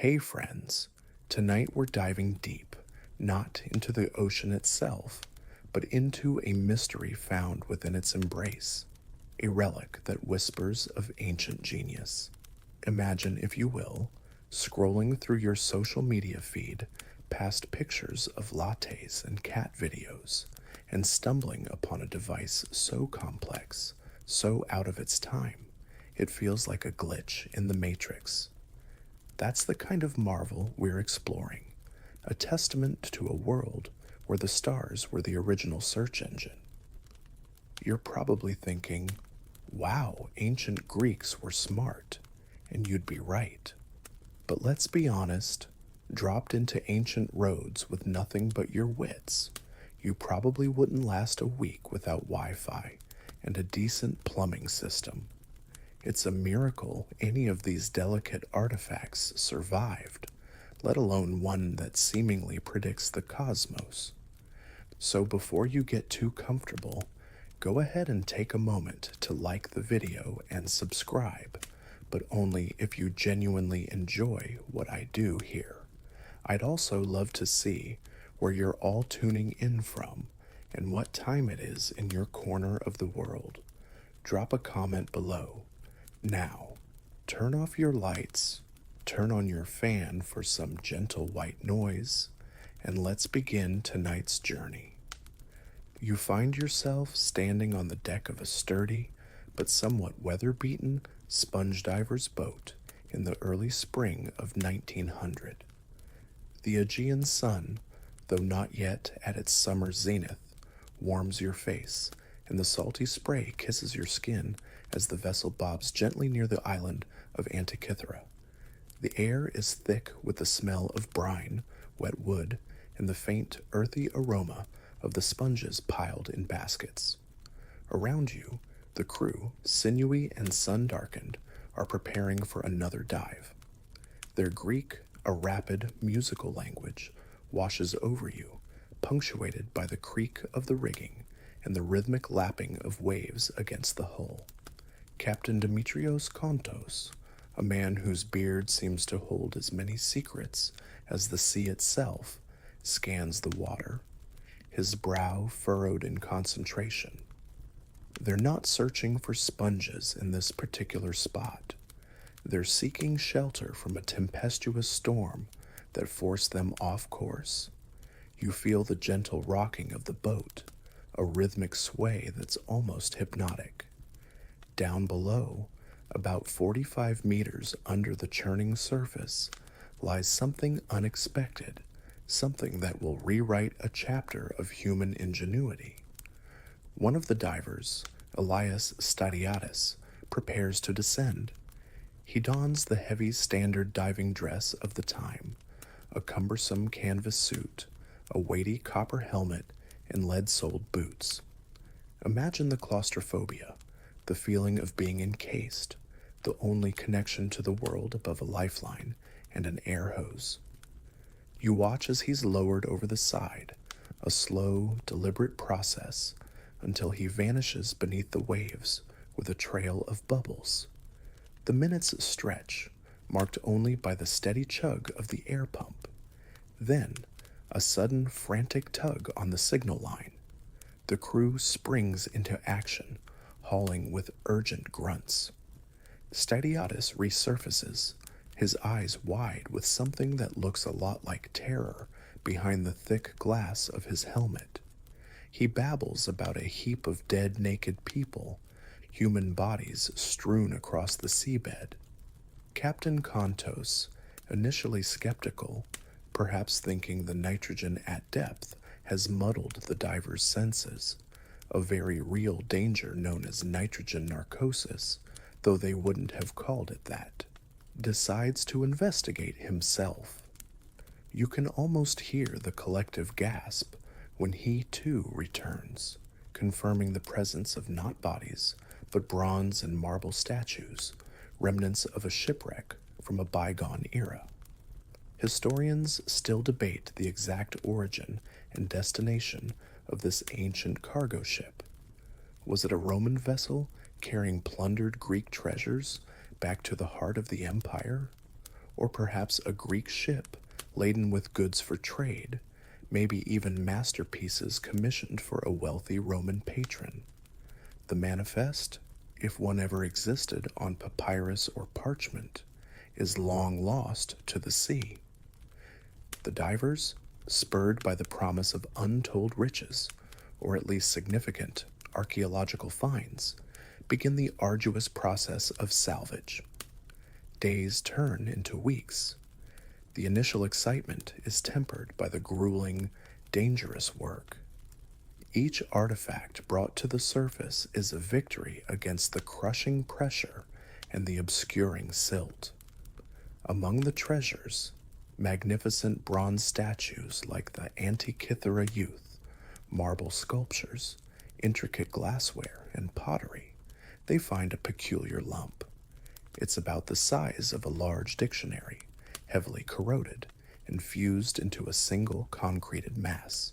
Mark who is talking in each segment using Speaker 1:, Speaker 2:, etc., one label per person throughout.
Speaker 1: Hey friends, tonight we're diving deep, not into the ocean itself, but into a mystery found within its embrace, a relic that whispers of ancient genius. Imagine, if you will, scrolling through your social media feed past pictures of lattes and cat videos, and stumbling upon a device so complex, so out of its time, it feels like a glitch in the Matrix. That's the kind of marvel we're exploring, a testament to a world where the stars were the original search engine. You're probably thinking, wow, ancient Greeks were smart, and you'd be right. But let's be honest, dropped into ancient roads with nothing but your wits, you probably wouldn't last a week without Wi Fi and a decent plumbing system. It's a miracle any of these delicate artifacts survived, let alone one that seemingly predicts the cosmos. So before you get too comfortable, go ahead and take a moment to like the video and subscribe, but only if you genuinely enjoy what I do here. I'd also love to see where you're all tuning in from and what time it is in your corner of the world. Drop a comment below. Now, turn off your lights, turn on your fan for some gentle white noise, and let's begin tonight's journey. You find yourself standing on the deck of a sturdy but somewhat weather-beaten sponge diver's boat in the early spring of 1900. The Aegean sun, though not yet at its summer zenith, warms your face, and the salty spray kisses your skin as the vessel bobs gently near the island of Antikythera. The air is thick with the smell of brine, wet wood, and the faint, earthy aroma of the sponges piled in baskets. Around you, the crew, sinewy and sun-darkened, are preparing for another dive. Their Greek, a rapid, musical language, washes over you, punctuated by the creak of the rigging and the rhythmic lapping of waves against the hull. Captain Demetrios Kontos, a man whose beard seems to hold as many secrets as the sea itself, scans the water, his brow furrowed in concentration. They're not searching for sponges in this particular spot. They're seeking shelter from a tempestuous storm that forced them off course. You feel the gentle rocking of the boat, a rhythmic sway that's almost hypnotic. Down below, about 45 meters under the churning surface, lies something unexpected, something that will rewrite a chapter of human ingenuity. One of the divers, Elias Stadiatis, prepares to descend. He dons the heavy standard diving dress of the time, a cumbersome canvas suit, a weighty copper helmet, and lead-soled boots. Imagine the claustrophobia, the feeling of being encased, the only connection to the world above a lifeline and an air hose. You watch as he's lowered over the side, a slow, deliberate process, until he vanishes beneath the waves with a trail of bubbles. The minutes stretch, marked only by the steady chug of the air pump. Then, a sudden frantic tug on the signal line. The crew springs into action, hauling with urgent grunts. Stadiatis resurfaces, his eyes wide with something that looks a lot like terror behind the thick glass of his helmet. He babbles about a heap of dead naked people, human bodies strewn across the seabed. Captain Kontos, initially skeptical, perhaps thinking the nitrogen at depth has muddled the diver's senses, a very real danger known as nitrogen narcosis, though they wouldn't have called it that, decides to investigate himself. You can almost hear the collective gasp when he too returns, confirming the presence of not bodies, but bronze and marble statues, remnants of a shipwreck from a bygone era. Historians still debate the exact origin and destination of this ancient cargo ship. Was it a Roman vessel carrying plundered Greek treasures back to the heart of the empire? or perhaps a Greek ship laden with goods for trade, maybe even masterpieces commissioned for a wealthy Roman patron. The manifest, if one ever existed on papyrus or parchment, is long lost to the sea. The divers, spurred by the promise of untold riches, or at least significant archaeological finds, begin the arduous process of salvage. Days turn into weeks. The initial excitement is tempered by the grueling, dangerous work. Each artifact brought to the surface is a victory against the crushing pressure and the obscuring silt. Among the treasures, magnificent bronze statues like the Antikythera youth, marble sculptures, intricate glassware, and pottery, they find a peculiar lump. It's about the size of a large dictionary, heavily corroded and fused into a single concreted mass.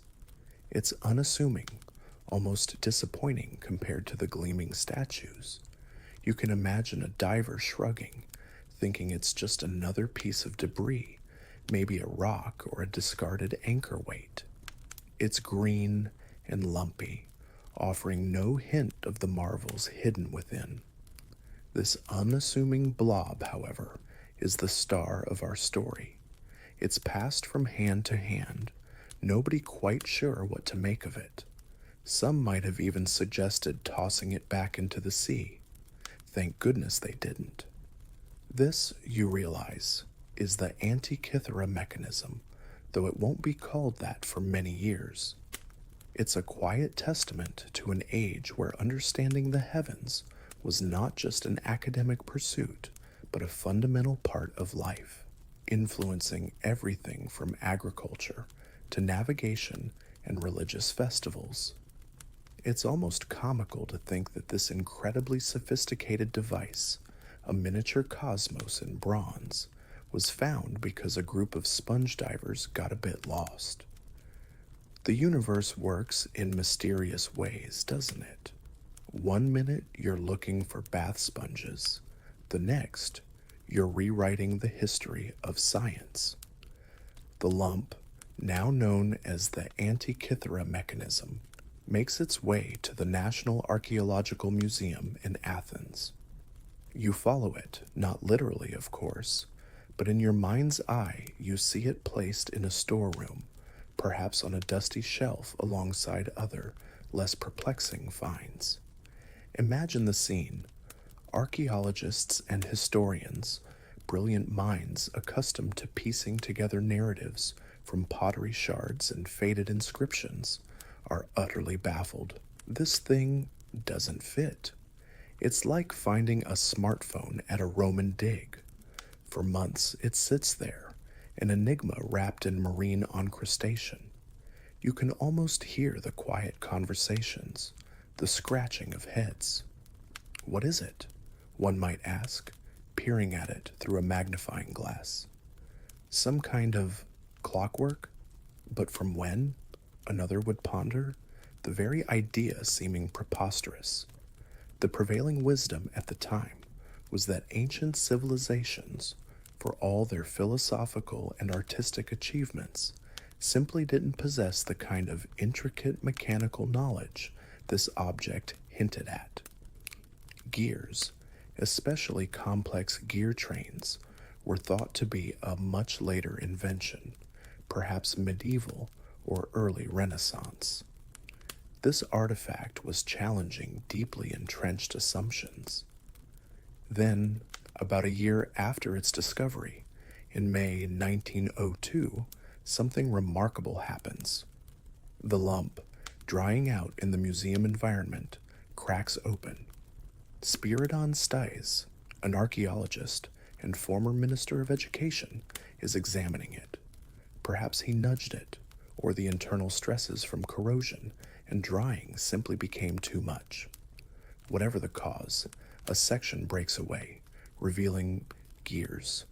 Speaker 1: It's unassuming, almost disappointing compared to the gleaming statues. You can imagine a diver shrugging, thinking it's just another piece of debris, maybe a rock or a discarded anchor weight. It's green and lumpy, offering no hint of the marvels hidden within. This unassuming blob, however, is the star of our story. It's passed from hand to hand, nobody quite sure what to make of it. Some might have even suggested tossing it back into the sea. Thank goodness they didn't. This, you realize, is the Antikythera mechanism, though it won't be called that for many years. It's a quiet testament to an age where understanding the heavens was not just an academic pursuit, but a fundamental part of life, influencing everything from agriculture to navigation and religious festivals. It's almost comical to think that this incredibly sophisticated device, a miniature cosmos in bronze, was found because a group of sponge divers got a bit lost. The universe works in mysterious ways, doesn't it? One minute you're looking for bath sponges, the next you're rewriting the history of science. The lump, now known as the Antikythera mechanism, makes its way to the National Archaeological Museum in Athens. You follow it, not literally, of course, but in your mind's eye you see it placed in a storeroom, perhaps on a dusty shelf alongside other, less perplexing finds. Imagine the scene. Archaeologists and historians, brilliant minds accustomed to piecing together narratives from pottery shards and faded inscriptions, are utterly baffled. This thing doesn't fit. It's like finding a smartphone at a Roman dig. For months it sits there, an enigma wrapped in marine encrustation. You can almost hear the quiet conversations, the scratching of heads. What is it? One might ask, peering at it through a magnifying glass. Some kind of clockwork? But from when? Another would ponder, the very idea seeming preposterous. The prevailing wisdom at the time was that ancient civilizations, for all their philosophical and artistic achievements, simply didn't possess the kind of intricate mechanical knowledge this object hinted at. Gears, especially complex gear trains, were thought to be a much later invention, perhaps medieval or early Renaissance. This artifact was challenging deeply entrenched assumptions. Then, about a year after its discovery, in May 1902, something remarkable happens. The lump, drying out in the museum environment, cracks open. Spiridon Stais, an archaeologist and former Minister of Education, is examining it. Perhaps he nudged it, or the internal stresses from corrosion and drying simply became too much. Whatever the cause, a section breaks away, revealing gears.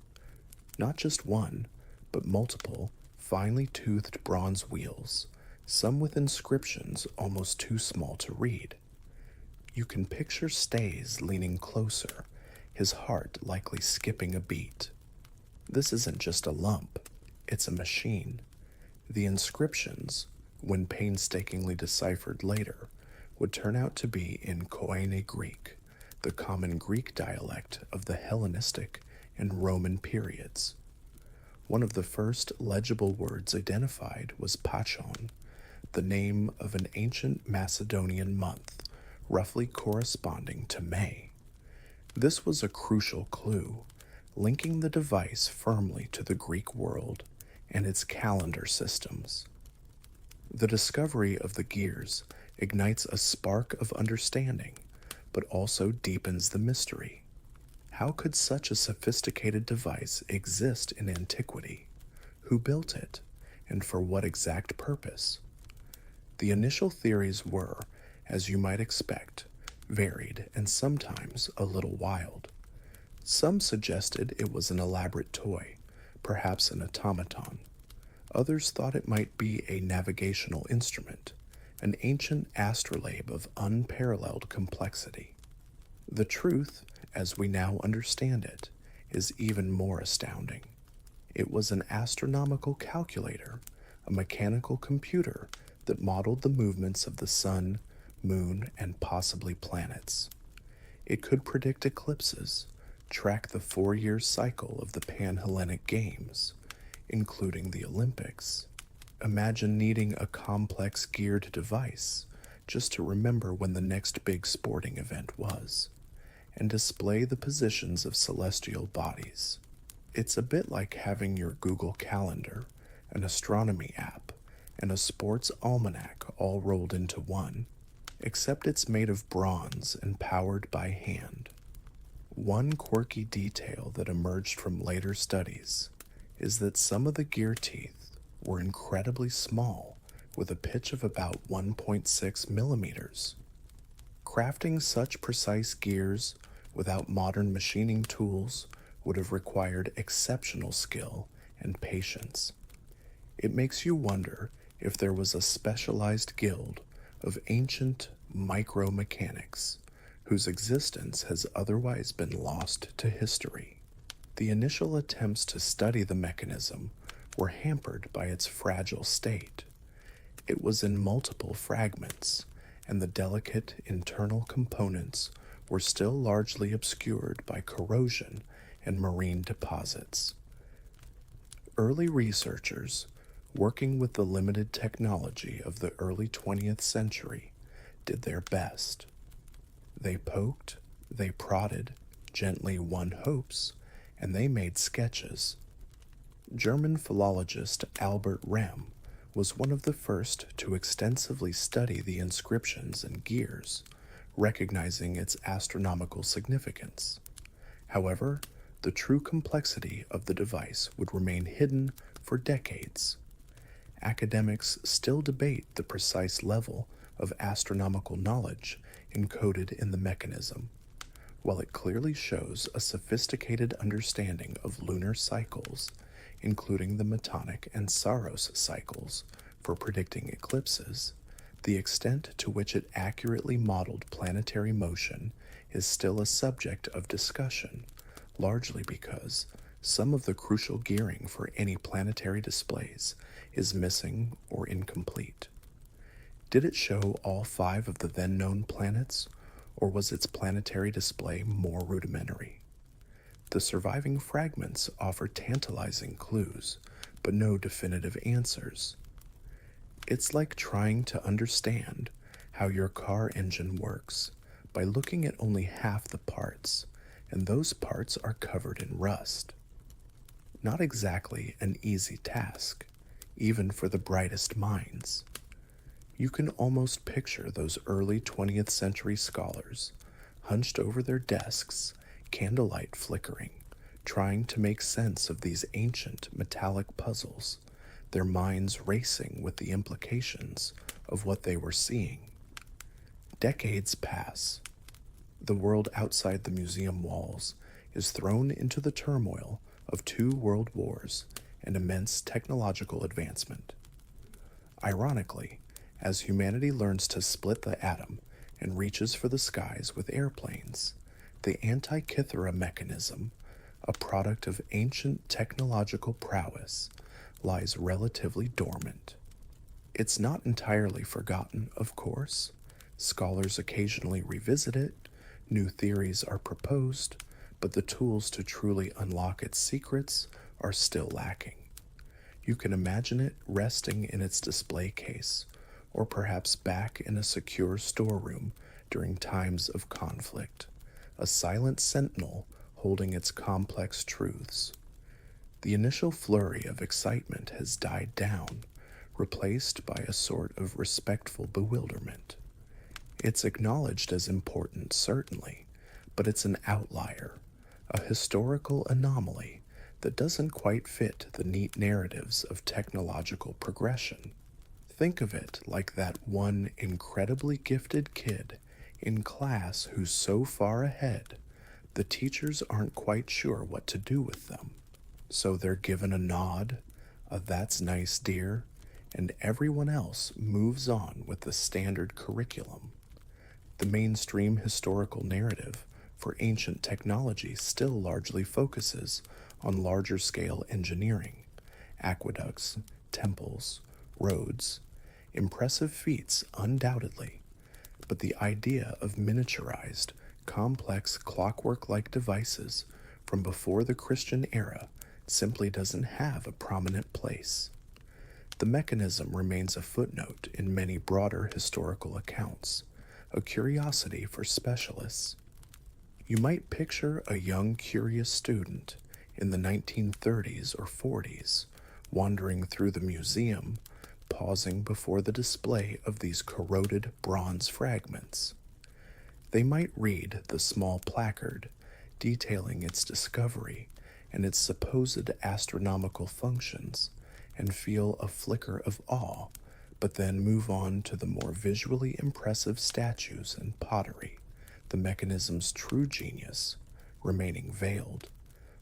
Speaker 1: Not just one, but multiple, finely toothed bronze wheels, some with inscriptions almost too small to read. You can picture Stays leaning closer, his heart likely skipping a beat. This isn't just a lump, it's a machine. The inscriptions, when painstakingly deciphered later, would turn out to be in Koine Greek, the common Greek dialect of the Hellenistic and Roman periods. One of the first legible words identified was Pachon, the name of an ancient Macedonian month, roughly corresponding to May. This was a crucial clue, linking the device firmly to the Greek world and its calendar systems. The discovery of the gears ignites a spark of understanding, but also deepens the mystery. How could such a sophisticated device exist in antiquity? Who built it, and for what exact purpose? The initial theories were, as you might expect, varied and sometimes a little wild. Some suggested it was an elaborate toy, perhaps an automaton. Others thought it might be a navigational instrument, an ancient astrolabe of unparalleled complexity. The truth, as we now understand it, is even more astounding. It was an astronomical calculator, a mechanical computer that modeled the movements of the sun, moon, and possibly planets. It could predict eclipses, track the 4-year cycle of the Pan-Hellenic Games, including the Olympics. Imagine needing a complex geared device just to remember when the next big sporting event was, and display the positions of celestial bodies. It's a bit like having your Google Calendar, an astronomy app, and a sports almanac all rolled into one, except it's made of bronze and powered by hand. One quirky detail that emerged from later studies is that some of the gear teeth were incredibly small, with a pitch of about 1.6 millimeters. Crafting such precise gears without modern machining tools would have required exceptional skill and patience. It makes you wonder if there was a specialized guild of ancient micromechanics whose existence has otherwise been lost to history. The initial attempts to study the mechanism were hampered by its fragile state. It was in multiple fragments, and the delicate internal components were still largely obscured by corrosion and marine deposits. Early researchers, working with the limited technology of the early 20th century, did their best. They poked, they prodded, gently one hopes, and they made sketches. German philologist Albert Rehm was one of the first to extensively study the inscriptions and gears, recognizing its astronomical significance. However, the true complexity of the device would remain hidden for decades. Academics still debate the precise level of astronomical knowledge encoded in the mechanism. While it clearly shows a sophisticated understanding of lunar cycles, including the Metonic and Saros cycles for predicting eclipses, the extent to which it accurately modeled planetary motion is still a subject of discussion, largely because some of the crucial gearing for any planetary displays is missing or incomplete. Did it show all 5 of the then known planets, or was its planetary display more rudimentary? The surviving fragments offer tantalizing clues, but no definitive answers. It's like trying to understand how your car engine works by looking at only half the parts, and those parts are covered in rust. Not exactly an easy task, even for the brightest minds. You can almost picture those early 20th century scholars, hunched over their desks, candlelight flickering, trying to make sense of these ancient metallic puzzles, their minds racing with the implications of what they were seeing. Decades pass. The world outside the museum walls is thrown into the turmoil of 2 world wars and immense technological advancement. Ironically, as humanity learns to split the atom and reaches for the skies with airplanes, the Antikythera mechanism, a product of ancient technological prowess, lies relatively dormant. It's not entirely forgotten, of course. Scholars occasionally revisit it, new theories are proposed, but the tools to truly unlock its secrets are still lacking. You can imagine it resting in its display case, or perhaps back in a secure storeroom during times of conflict, a silent sentinel holding its complex truths. The initial flurry of excitement has died down, replaced by a sort of respectful bewilderment. It's acknowledged as important, certainly, but it's an outlier, a historical anomaly that doesn't quite fit the neat narratives of technological progression. Think of it like that one incredibly gifted kid in class who's so far ahead, the teachers aren't quite sure what to do with them. So they're given a nod, a "that's nice, dear," and everyone else moves on with the standard curriculum. The mainstream historical narrative for ancient technology still largely focuses on larger scale engineering, aqueducts, temples, roads, impressive feats undoubtedly, but the idea of miniaturized, complex clockwork like devices from before the Christian era simply doesn't have a prominent place. The mechanism remains a footnote in many broader historical accounts, a curiosity for specialists. You might picture a young, curious student in the 1930s or 40s wandering through the museum, pausing before the display of these corroded bronze fragments. They might read the small placard detailing its discovery and its supposed astronomical functions and feel a flicker of awe, but then move on to the more visually impressive statues and pottery, the mechanism's true genius remaining veiled.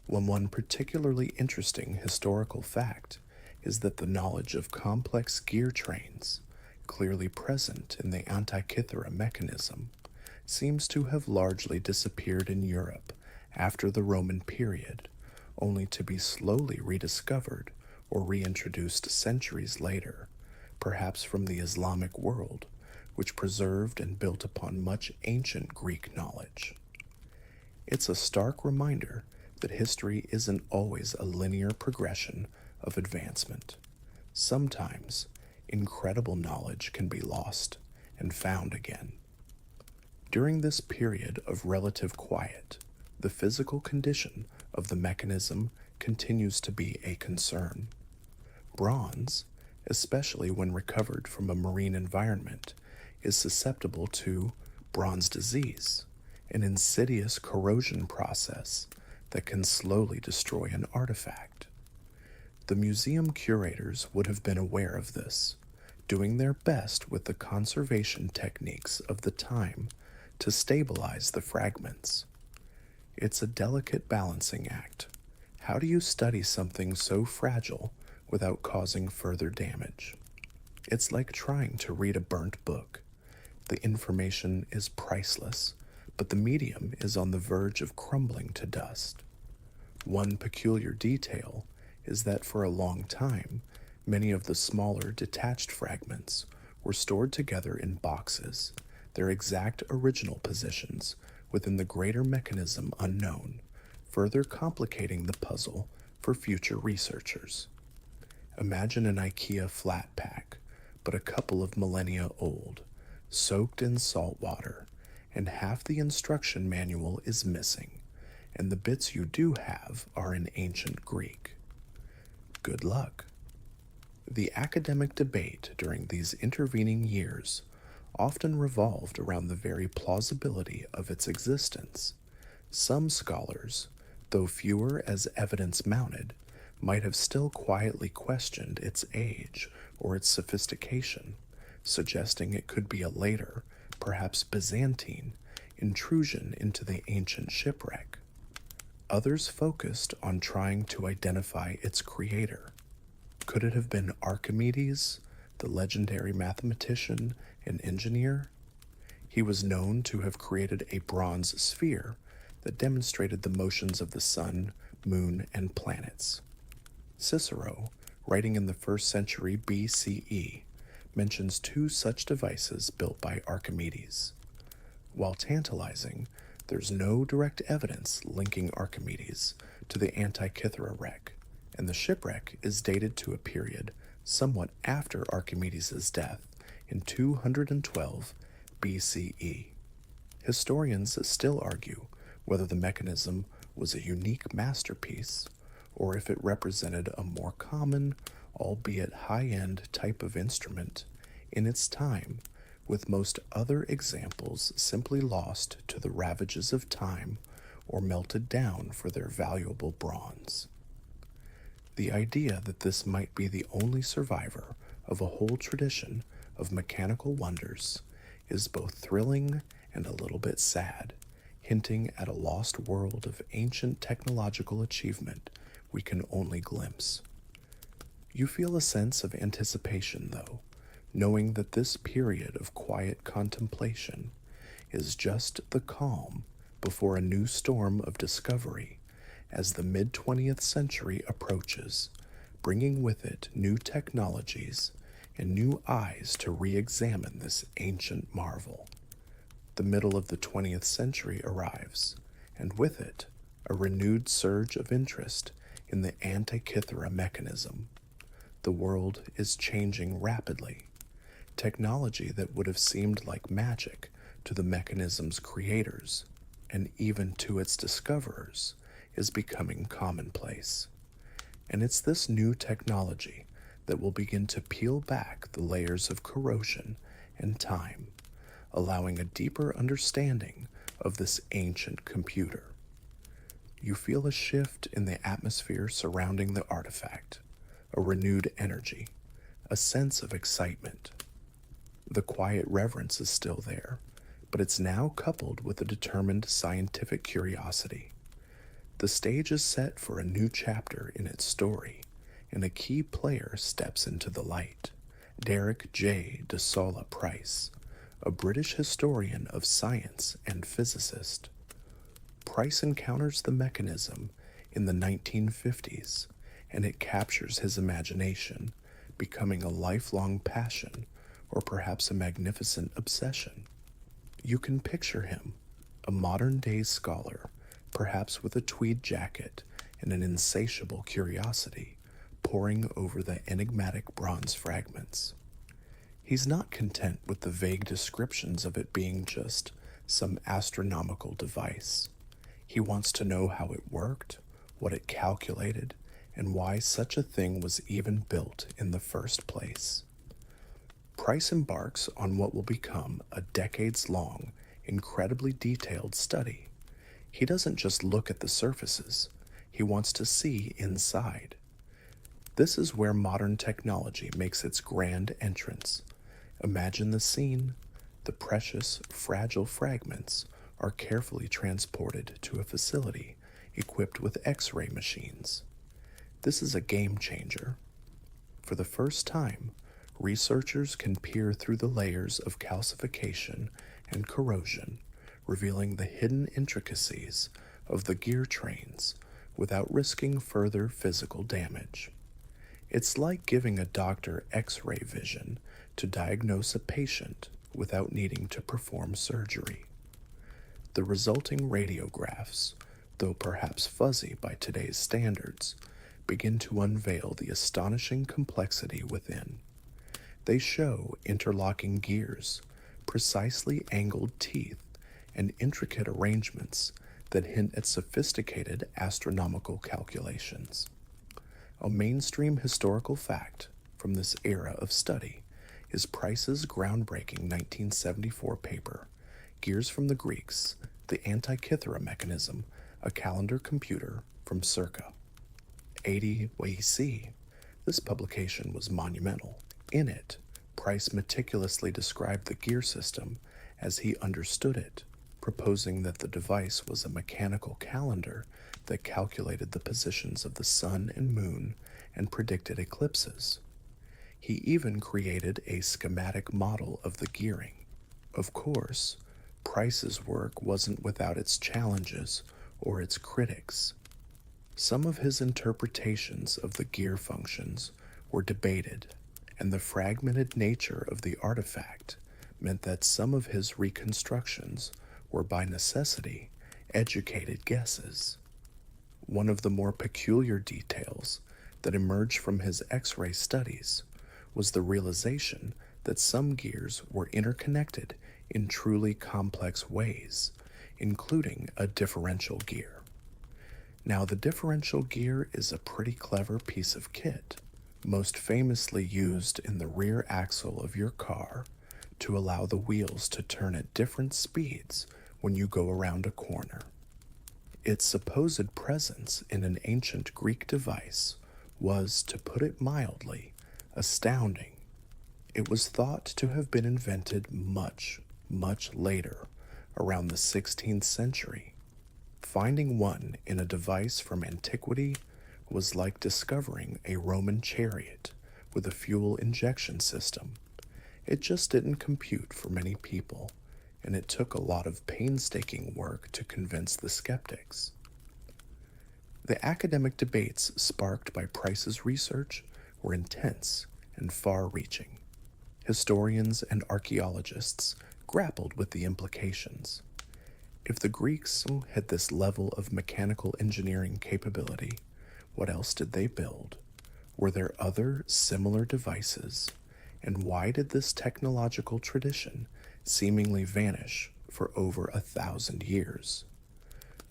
Speaker 1: One particularly interesting historical fact is that the knowledge of complex gear trains, clearly present in the Antikythera mechanism, seems to have largely disappeared in Europe after the Roman period, only to be slowly rediscovered or reintroduced centuries later, perhaps from the Islamic world, which preserved and built upon much ancient Greek knowledge. It's a stark reminder that history isn't always a linear progression of advancement. Sometimes, incredible knowledge can be lost and found again. During this period of relative quiet, the physical condition of the mechanism continues to be a concern. Bronze, especially when recovered from a marine environment, is susceptible to bronze disease, an insidious corrosion process that can slowly destroy an artifact. The museum curators would have been aware of this, doing their best with the conservation techniques of the time to stabilize the fragments. It's a delicate balancing act. How do you study something so fragile without causing further damage? It's like trying to read a burnt book. The information is priceless, but the medium is on the verge of crumbling to dust. One peculiar detail is that for a long time, many of the smaller detached fragments were stored together in boxes, their exact original positions within the greater mechanism unknown, further complicating the puzzle for future researchers. Imagine an IKEA flat pack, but a couple of millennia old, soaked in salt water, and half the instruction manual is missing, and the bits you do have are in ancient Greek. Good luck. The academic debate during these intervening years often revolved around the very plausibility of its existence. Some scholars, though fewer as evidence mounted, might have still quietly questioned its age or its sophistication, suggesting it could be a later, perhaps Byzantine, intrusion into the ancient shipwreck. Others focused on trying to identify its creator. Could it have been Archimedes, the legendary mathematician and engineer? He was known to have created a bronze sphere that demonstrated the motions of the sun moon, and planets. Cicero, writing in the 1st century BCE, mentions two such devices built by Archimedes. While tantalizing, there's no direct evidence linking Archimedes to the Antikythera wreck, and the shipwreck is dated to a period somewhat after Archimedes' death in 212 BCE. Historians still argue whether the mechanism was a unique masterpiece or if it represented a more common, albeit high-end type of instrument in its time, with most other examples simply lost to the ravages of time or melted down for their valuable bronze. The idea that this might be the only survivor of a whole tradition of mechanical wonders is both thrilling and a little bit sad, hinting at a lost world of ancient technological achievement we can only glimpse. You feel a sense of anticipation, though, knowing that this period of quiet contemplation is just the calm before a new storm of discovery as the mid-20th century approaches, bringing with it new technologies and new eyes to re-examine this ancient marvel. The middle of the 20th century arrives, and with it, a renewed surge of interest in the Antikythera mechanism. The world is changing rapidly. Technology that would have seemed like magic to the mechanism's creators, and even to its discoverers, is becoming commonplace. And it's this new technology that will begin to peel back the layers of corrosion and time, allowing a deeper understanding of this ancient computer. You feel a shift in the atmosphere surrounding the artifact, a renewed energy, a sense of excitement. The quiet reverence is still there, but it's now coupled with a determined scientific curiosity. The stage is set for a new chapter in its story, and a key player steps into the light. Derek J. de Solla Price, a British historian of science and physicist. Price encounters the mechanism in the 1950s, and it captures his imagination, becoming a lifelong passion or perhaps a magnificent obsession. You can picture him, a modern-day scholar, perhaps with a tweed jacket and an insatiable curiosity, poring over the enigmatic bronze fragments. He's not content with the vague descriptions of it being just some astronomical device. He wants to know how it worked, what it calculated, and why such a thing was even built in the first place. Price embarks on what will become a decades-long, incredibly detailed study. He doesn't just look at the surfaces, he wants to see inside. This is where modern technology makes its grand entrance. Imagine the scene. The precious, fragile fragments are carefully transported to a facility equipped with X-ray machines. This is a game changer. For the first time, researchers can peer through the layers of calcification and corrosion, revealing the hidden intricacies of the gear trains without risking further physical damage. It's like giving a doctor X-ray vision to diagnose a patient without needing to perform surgery. The resulting radiographs, though perhaps fuzzy by today's standards, begin to unveil the astonishing complexity within. They show interlocking gears, precisely angled teeth, and intricate arrangements that hint at sophisticated astronomical calculations. A mainstream historical fact from this era of study is Price's groundbreaking 1974 paper, Gears from the Greeks, the Antikythera Mechanism, a Calendar Computer from circa 80 BC. This publication was monumental. In it, Price meticulously described the gear system as he understood it, proposing that the device was a mechanical calendar that calculated the positions of the sun and moon and predicted eclipses. He even created a schematic model of the gearing. Of course, Price's work wasn't without its challenges or its critics. Some of his interpretations of the gear functions were debated, and the fragmented nature of the artifact meant that some of his reconstructions were by necessity educated guesses. One of the more peculiar details that emerged from his X ray studies was the realization that some gears were interconnected in truly complex ways, including a differential gear. Now, the differential gear is a pretty clever piece of kit, most famously used in the rear axle of your car to allow the wheels to turn at different speeds when you go around a corner. Its supposed presence in an ancient Greek device was, to put it mildly, astounding. It was thought to have been invented much, much later, around the 16th century. Finding one in a device from antiquity was like discovering a Roman chariot with a fuel injection system. It just didn't compute for many people, and it took a lot of painstaking work to convince the skeptics. The academic debates sparked by Price's research were intense and far-reaching. Historians and archaeologists grappled with the implications. If the Greeks had this level of mechanical engineering capability, what else did they build? Were there other similar devices? And why did this technological tradition seemingly vanish for over 1,000 years?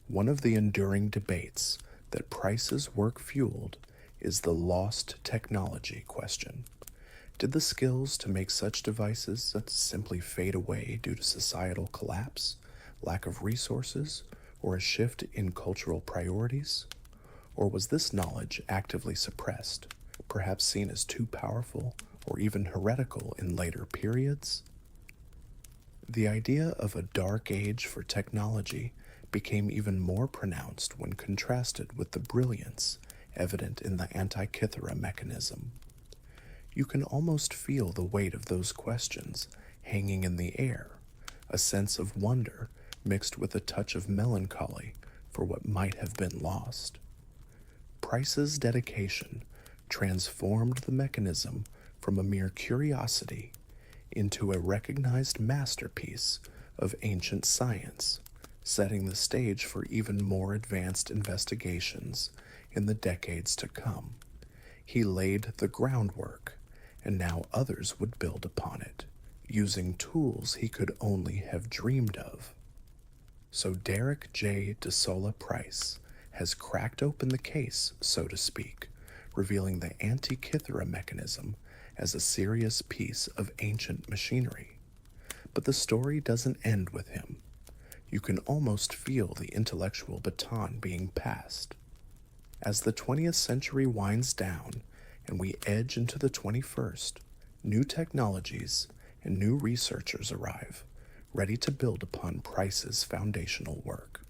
Speaker 1: One of the enduring debates that Price's work fueled is the lost technology question. Did the skills to make such devices simply fade away due to societal collapse, lack of resources, or a shift in cultural priorities? Or was this knowledge actively suppressed, perhaps seen as too powerful or even heretical in later periods? The idea of a dark age for technology became even more pronounced when contrasted with the brilliance evident in the Antikythera mechanism. You can almost feel the weight of those questions hanging in the air, a sense of wonder mixed with a touch of melancholy for what might have been lost. Price's dedication transformed the mechanism from a mere curiosity into a recognized masterpiece of ancient science, setting the stage for even more advanced investigations in the decades to come. He laid the groundwork, and now others would build upon it, using tools he could only have dreamed of. So Derek J. DeSola Price has cracked open the case, so to speak, revealing the Antikythera mechanism as a serious piece of ancient machinery. But the story doesn't end with him. You can almost feel the intellectual baton being passed. As the 20th century winds down and we edge into the 21st, new technologies and new researchers arrive, ready to build upon Price's foundational work.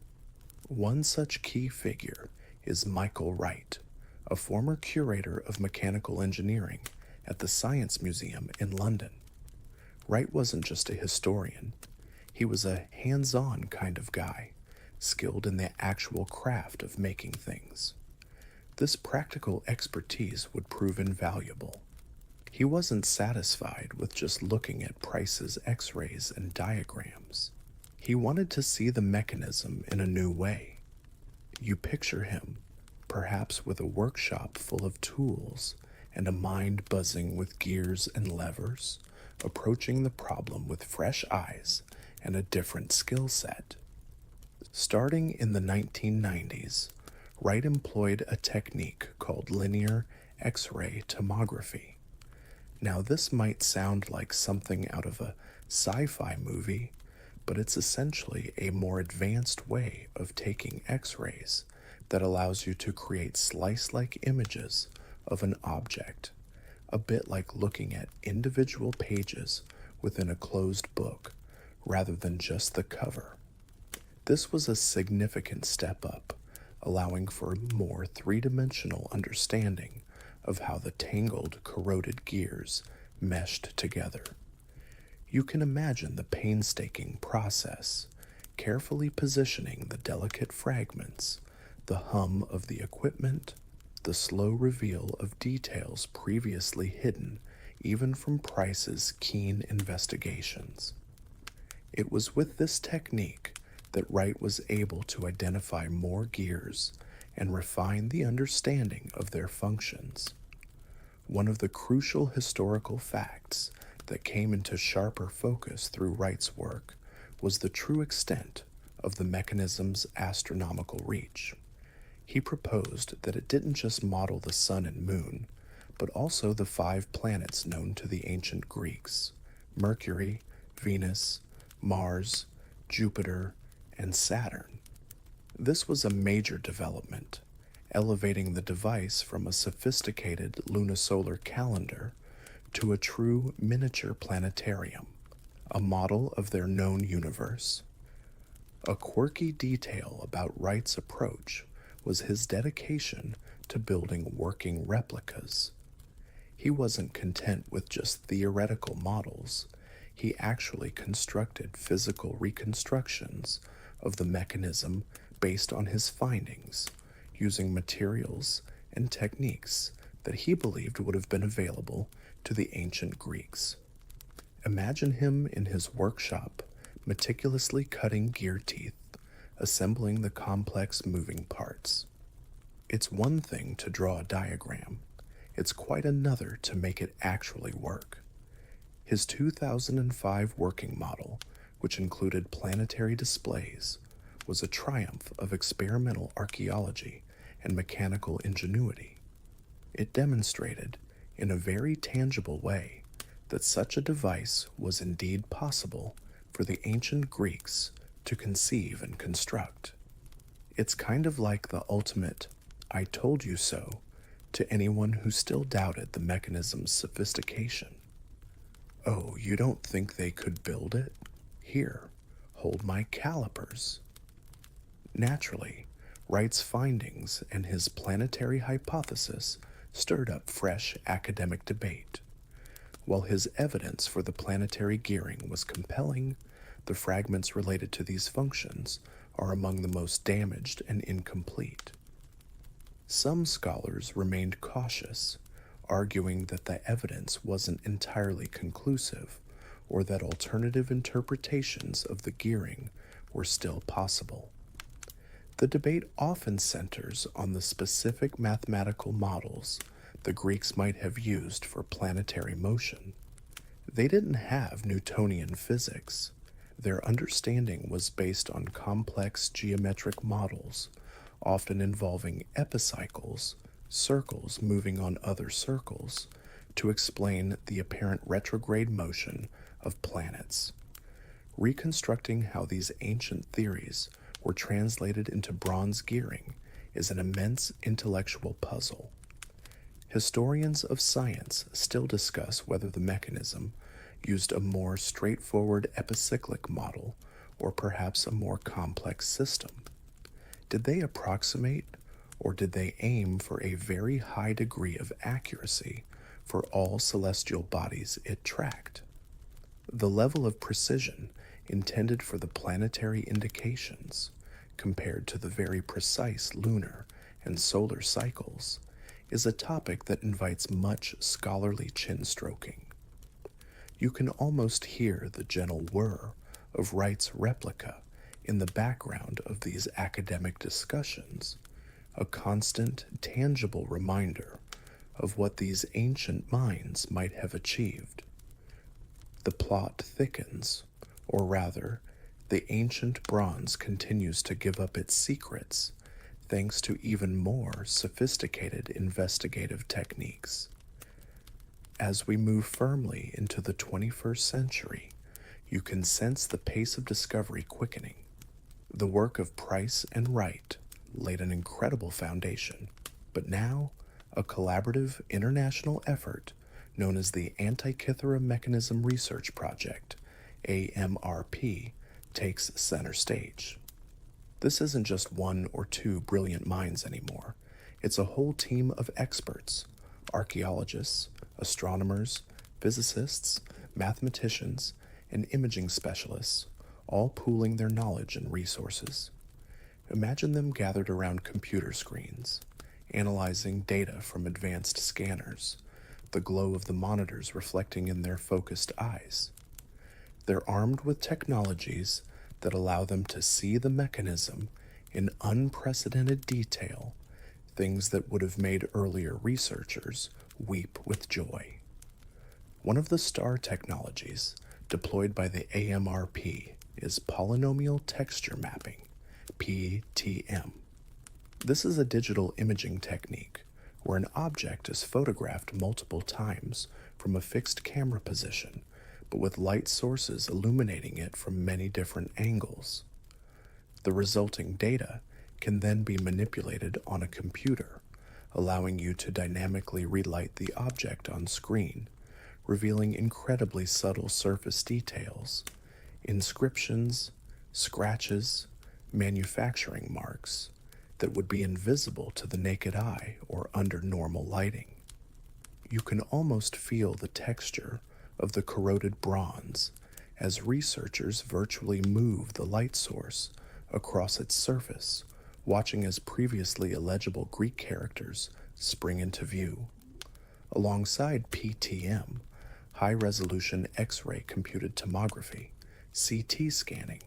Speaker 1: One such key figure is Michael Wright, a former curator of mechanical engineering at the Science Museum in London. Wright wasn't just a historian, he was a hands-on kind of guy, skilled in the actual craft of making things. This practical expertise would prove invaluable. He wasn't satisfied with just looking at Price's X-rays and diagrams. He wanted to see the mechanism in a new way. You picture him, perhaps with a workshop full of tools and a mind buzzing with gears and levers, approaching the problem with fresh eyes and a different skill set. Starting in the 1990s, Wright employed a technique called linear X-ray tomography. Now, this might sound like something out of a sci-fi movie, but it's essentially a more advanced way of taking X-rays that allows you to create slice-like images of an object, a bit like looking at individual pages within a closed book rather than just the cover. This was a significant step up, allowing for a more three-dimensional understanding of how the tangled, corroded gears meshed together. You can imagine the painstaking process, carefully positioning the delicate fragments, the hum of the equipment, the slow reveal of details previously hidden even from Price's keen investigations. It was with this technique that Wright was able to identify more gears and refine the understanding of their functions. One of the crucial historical facts that came into sharper focus through Wright's work was the true extent of the mechanism's astronomical reach. He proposed that it didn't just model the sun and moon, but also the 5 planets known to the ancient Greeks: Mercury, Venus, Mars, Jupiter, and Saturn. This was a major development, elevating the device from a sophisticated lunisolar calendar to a true miniature planetarium, a model of their known universe. A quirky detail about Wright's approach was his dedication to building working replicas. He wasn't content with just theoretical models. He actually constructed physical reconstructions of the mechanism based on his findings, using materials and techniques that he believed would have been available to the ancient Greeks. Imagine him in his workshop, meticulously cutting gear teeth, assembling the complex moving parts. It's one thing to draw a diagram. It's quite another to make it actually work. His 2005 working model, which included planetary displays, was a triumph of experimental archaeology and mechanical ingenuity. It demonstrated, in a very tangible way, that such a device was indeed possible for the ancient Greeks to conceive and construct. It's kind of like the ultimate "I told you so" to anyone who still doubted the mechanism's sophistication. Oh, you don't think they could build it? Here, hold my calipers. Naturally, Wright's findings and his planetary hypothesis stirred up fresh academic debate. While his evidence for the planetary gearing was compelling, the fragments related to these functions are among the most damaged and incomplete. Some scholars remained cautious, arguing that the evidence wasn't entirely conclusive or that alternative interpretations of the gearing were still possible. The debate often centers on the specific mathematical models the Greeks might have used for planetary motion. They didn't have Newtonian physics. Their understanding was based on complex geometric models, often involving epicycles, circles moving on other circles, to explain the apparent retrograde motion of planets. Reconstructing how these ancient theories were translated into bronze gearing is an immense intellectual puzzle. Historians of science still discuss whether the mechanism used a more straightforward epicyclic model or perhaps a more complex system. Did they approximate, or did they aim for a very high degree of accuracy for all celestial bodies it tracked? The level of precision intended for the planetary indications, compared to the very precise lunar and solar cycles, is a topic that invites much scholarly chin-stroking. You can almost hear the gentle whir of Wright's replica in the background of these academic discussions, a constant, tangible reminder of what these ancient minds might have achieved. The plot thickens, or rather, the ancient bronze continues to give up its secrets, thanks to even more sophisticated investigative techniques. As we move firmly into the 21st century, you can sense the pace of discovery quickening. The work of Price and Wright laid an incredible foundation, but now a collaborative international effort known as the Antikythera Mechanism Research Project, AMRP, takes center stage. This isn't just one or two brilliant minds anymore. It's a whole team of experts, archaeologists, astronomers, physicists, mathematicians, and imaging specialists, all pooling their knowledge and resources. Imagine them gathered around computer screens, analyzing data from advanced scanners, the glow of the monitors reflecting in their focused eyes. They're armed with technologies that allow them to see the mechanism in unprecedented detail, things that would have made earlier researchers weep with joy. One of the star technologies deployed by the AMRP is polynomial texture mapping, PTM. This is a digital imaging technique where an object is photographed multiple times from a fixed camera position, but with light sources illuminating it from many different angles. The resulting data can then be manipulated on a computer, allowing you to dynamically relight the object on screen, revealing incredibly subtle surface details, inscriptions, scratches, manufacturing marks that would be invisible to the naked eye or under normal lighting. You can almost feel the texture of the corroded bronze as researchers virtually move the light source across its surface, watching as previously illegible Greek characters spring into view. Alongside PTM, high-resolution X-ray computed tomography, CT scanning,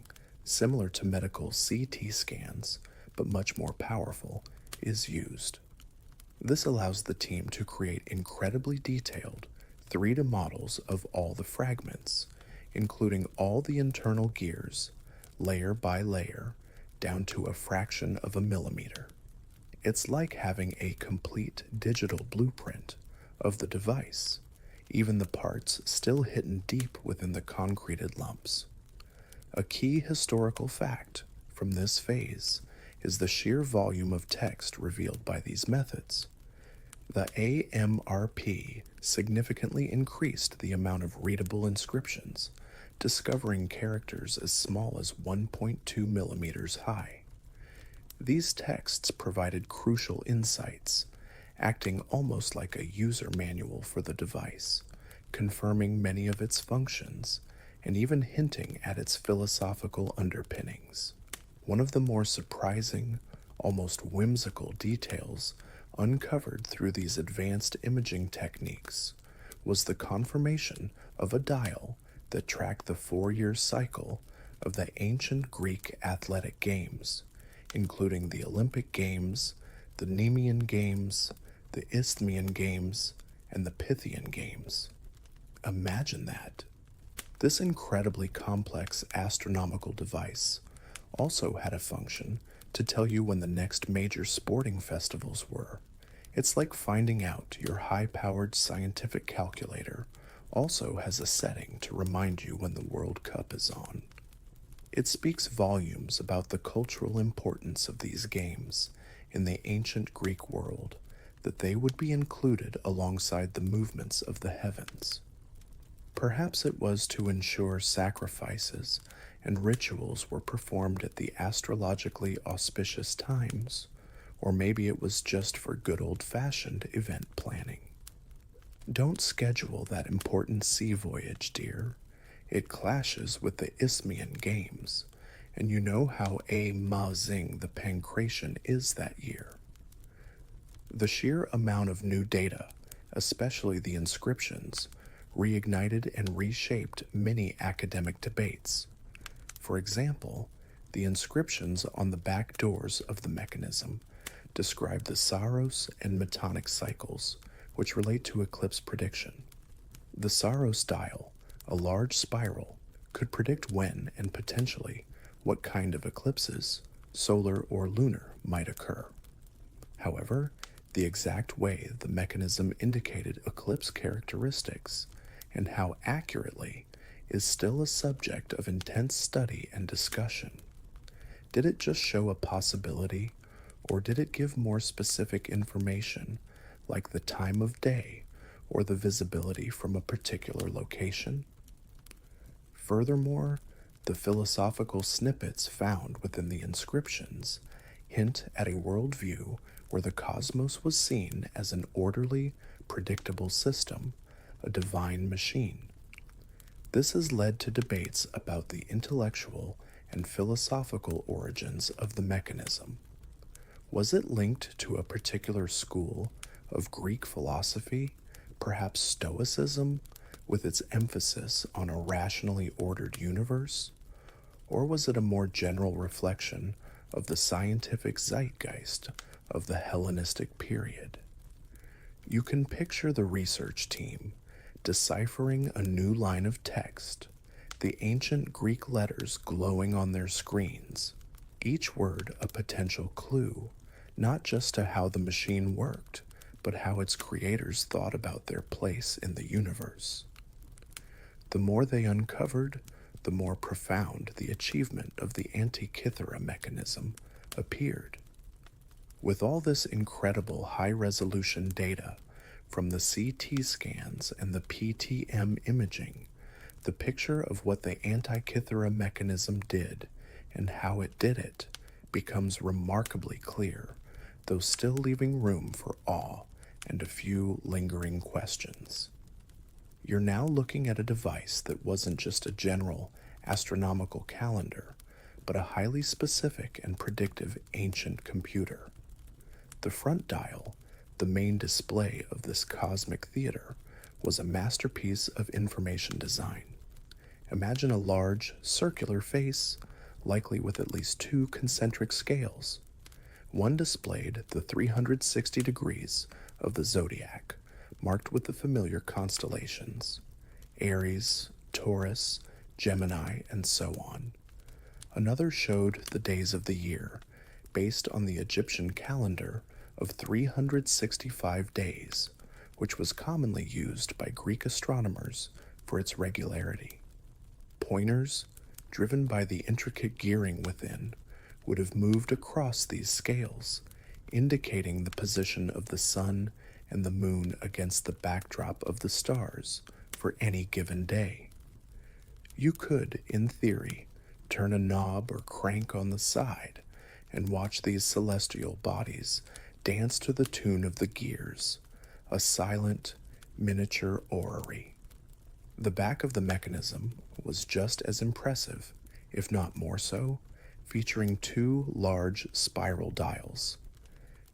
Speaker 1: similar to medical CT scans, but much more powerful, is used. This allows the team to create incredibly detailed 3D models of all the fragments, including all the internal gears, layer by layer, down to a fraction of a millimeter. It's like having a complete digital blueprint of the device, even the parts still hidden deep within the concreted lumps. A key historical fact from this phase is the sheer volume of text revealed by these methods. The AMRP significantly increased the amount of readable inscriptions, discovering characters as small as 1.2 millimeters high. These texts provided crucial insights, acting almost like a user manual for the device, confirming many of its functions and even hinting at its philosophical underpinnings. One of the more surprising, almost whimsical details uncovered through these advanced imaging techniques was the confirmation of a dial that tracked the 4-year cycle of the ancient Greek athletic games, including the Olympic Games, the Nemean Games, the Isthmian Games, and the Pythian Games. Imagine that. This incredibly complex astronomical device also had a function to tell you when the next major sporting festivals were. It's like finding out your high-powered scientific calculator also has a setting to remind you when the World Cup is on. It speaks volumes about the cultural importance of these games in the ancient Greek world that they would be included alongside the movements of the heavens. Perhaps it was to ensure sacrifices and rituals were performed at the astrologically auspicious times, or maybe it was just for good old-fashioned event planning. Don't schedule that important sea voyage, dear. It clashes with the Isthmian Games, and you know how amazing the pancration is that year. The sheer amount of new data, especially the inscriptions, reignited and reshaped many academic debates. For example, the inscriptions on the back doors of the mechanism describe the Saros and Metonic cycles, which relate to eclipse prediction. The Saros dial, a large spiral, could predict when and potentially what kind of eclipses, solar or lunar, might occur. However, the exact way the mechanism indicated eclipse characteristics and how accurately is still a subject of intense study and discussion. Did it just show a possibility, or did it give more specific information, like the time of day or the visibility from a particular location? Furthermore, the philosophical snippets found within the inscriptions hint at a worldview where the cosmos was seen as an orderly, predictable system, a divine machine. This has led to debates about the intellectual and philosophical origins of the mechanism. Was it linked to a particular school of Greek philosophy, perhaps Stoicism, with its emphasis on a rationally ordered universe? Or was it a more general reflection of the scientific zeitgeist of the Hellenistic period? You can picture the research team deciphering a new line of text, the ancient Greek letters glowing on their screens, each word a potential clue, not just to how the machine worked, but how its creators thought about their place in the universe. The more they uncovered, the more profound the achievement of the Antikythera mechanism appeared. With all this incredible high-resolution data from the CT scans and the PTM imaging, the picture of what the Antikythera mechanism did and how it did it becomes remarkably clear, though still leaving room for awe and a few lingering questions. You're now looking at a device that wasn't just a general astronomical calendar, but a highly specific and predictive ancient computer. The front dial, the main display of this cosmic theater, was a masterpiece of information design. Imagine a large, circular face, likely with at least two concentric scales. One displayed the 360 degrees of the zodiac, marked with the familiar constellations, Aries, Taurus, Gemini, and so on. Another showed the days of the year, based on the Egyptian calendar of 365 days, which was commonly used by Greek astronomers for its regularity. Pointers, driven by the intricate gearing within, would have moved across these scales, indicating the position of the sun and the moon against the backdrop of the stars for any given day. You could, in theory, turn a knob or crank on the side and watch these celestial bodies dance to the tune of the gears, a silent, miniature orrery. The back of the mechanism was just as impressive, if not more so, featuring two large spiral dials.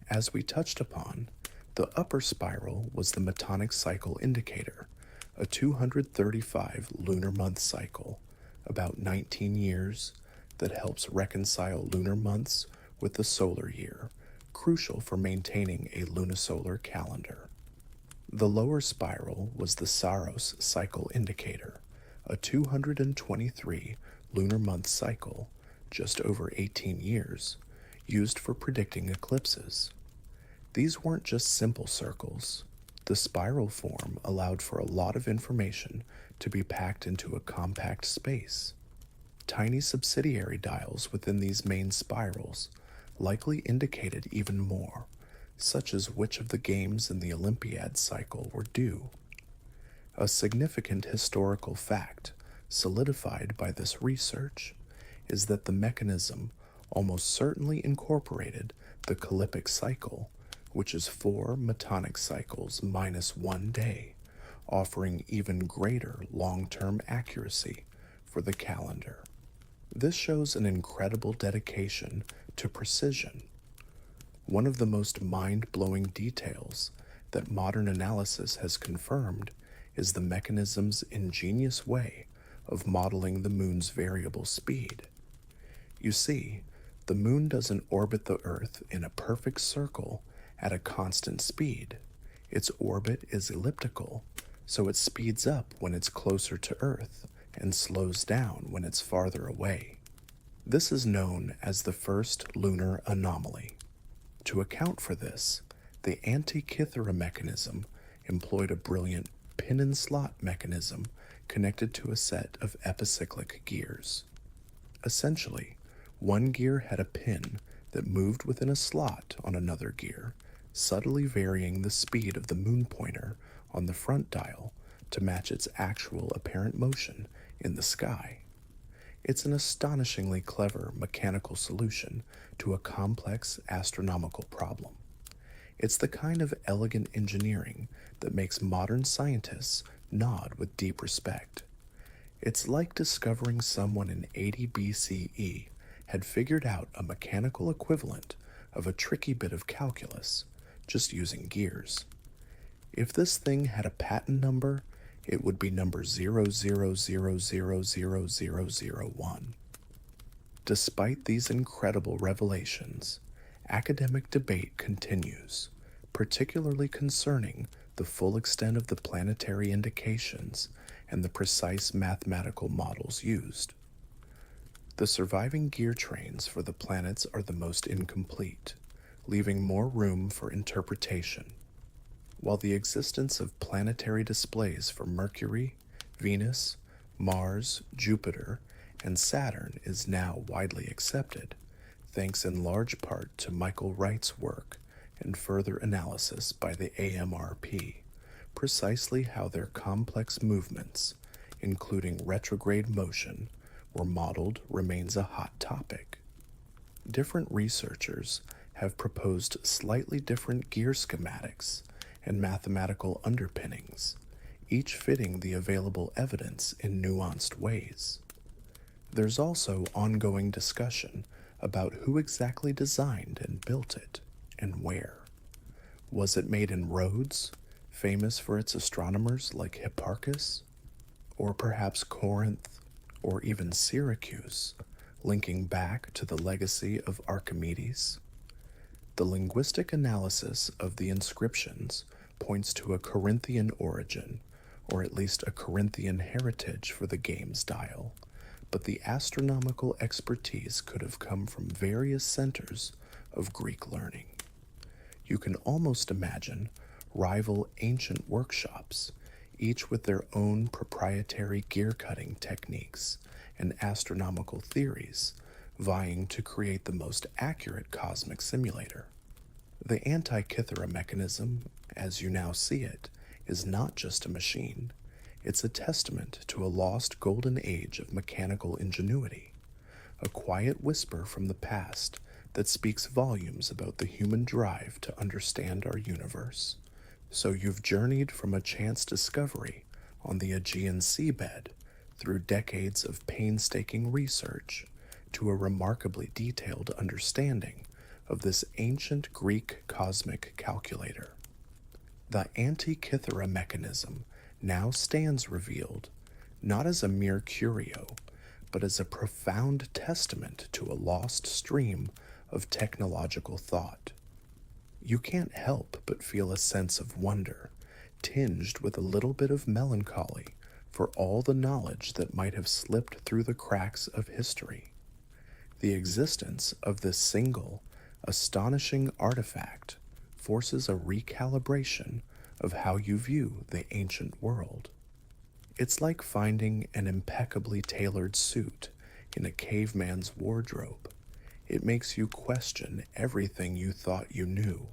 Speaker 1: As we touched upon, the upper spiral was the Metonic cycle indicator, a 235 lunar month cycle, about 19 years, that helps reconcile lunar months with the solar year, crucial for maintaining a lunisolar calendar. The lower spiral was the Saros cycle indicator, a 223 lunar month cycle, just over 18 years, used for predicting eclipses. These weren't just simple circles. The spiral form allowed for a lot of information to be packed into a compact space. Tiny subsidiary dials within these main spirals likely indicated even more, such as which of the games in the Olympiad cycle were due. A significant historical fact, solidified by this research, is that the mechanism almost certainly incorporated the Calippic cycle, which is 4 Metonic cycles minus 1 day, offering even greater long-term accuracy for the calendar. This shows an incredible dedication to precision. One of the most mind-blowing details that modern analysis has confirmed is the mechanism's ingenious way of modeling the moon's variable speed. You see, the moon doesn't orbit the Earth in a perfect circle at a constant speed. Its orbit is elliptical, so it speeds up when it's closer to Earth and slows down when it's farther away. This is known as the first lunar anomaly. To account for this, the Antikythera mechanism employed a brilliant pin and slot mechanism connected to a set of epicyclic gears. Essentially, one gear had a pin that moved within a slot on another gear, subtly varying the speed of the moon pointer on the front dial to match its actual apparent motion in the sky. It's an astonishingly clever mechanical solution to a complex astronomical problem. It's the kind of elegant engineering that makes modern scientists nod with deep respect. It's like discovering someone in 80 BCE had figured out a mechanical equivalent of a tricky bit of calculus, just using gears. If this thing had a patent number, it would be number 00000001. Despite these incredible revelations, academic debate continues, particularly concerning the full extent of the planetary indications and the precise mathematical models used. The surviving gear trains for the planets are the most incomplete, leaving more room for interpretation. While the existence of planetary displays for Mercury, Venus, Mars, Jupiter, and Saturn is now widely accepted, thanks in large part to Michael Wright's work and further analysis by the AMRP, precisely how their complex movements, including retrograde motion, were modeled remains a hot topic. Different researchers have proposed slightly different gear schematics and mathematical underpinnings, each fitting the available evidence in nuanced ways. There's also ongoing discussion about who exactly designed and built it, and where. Was it made in Rhodes, famous for its astronomers like Hipparchus? Or perhaps Corinth, or even Syracuse, linking back to the legacy of Archimedes? The linguistic analysis of the inscriptions points to a Corinthian origin, or at least a Corinthian heritage for the game's dial, but the astronomical expertise could have come from various centers of Greek learning. You can almost imagine rival ancient workshops, each with their own proprietary gear-cutting techniques and astronomical theories, vying to create the most accurate cosmic simulator. The Antikythera mechanism, as you now see it, is not just a machine. It's a testament to a lost golden age of mechanical ingenuity, a quiet whisper from the past that speaks volumes about the human drive to understand our universe. So you've journeyed from a chance discovery on the Aegean seabed through decades of painstaking research to a remarkably detailed understanding of this ancient Greek cosmic calculator. The Antikythera mechanism now stands revealed not as a mere curio, but as a profound testament to a lost stream of technological thought. You can't help but feel a sense of wonder, tinged with a little bit of melancholy for all the knowledge that might have slipped through the cracks of history. The existence of this single, astonishing artifact forces a recalibration of how you view the ancient world. It's like finding an impeccably tailored suit in a caveman's wardrobe. It makes you question everything you thought you knew.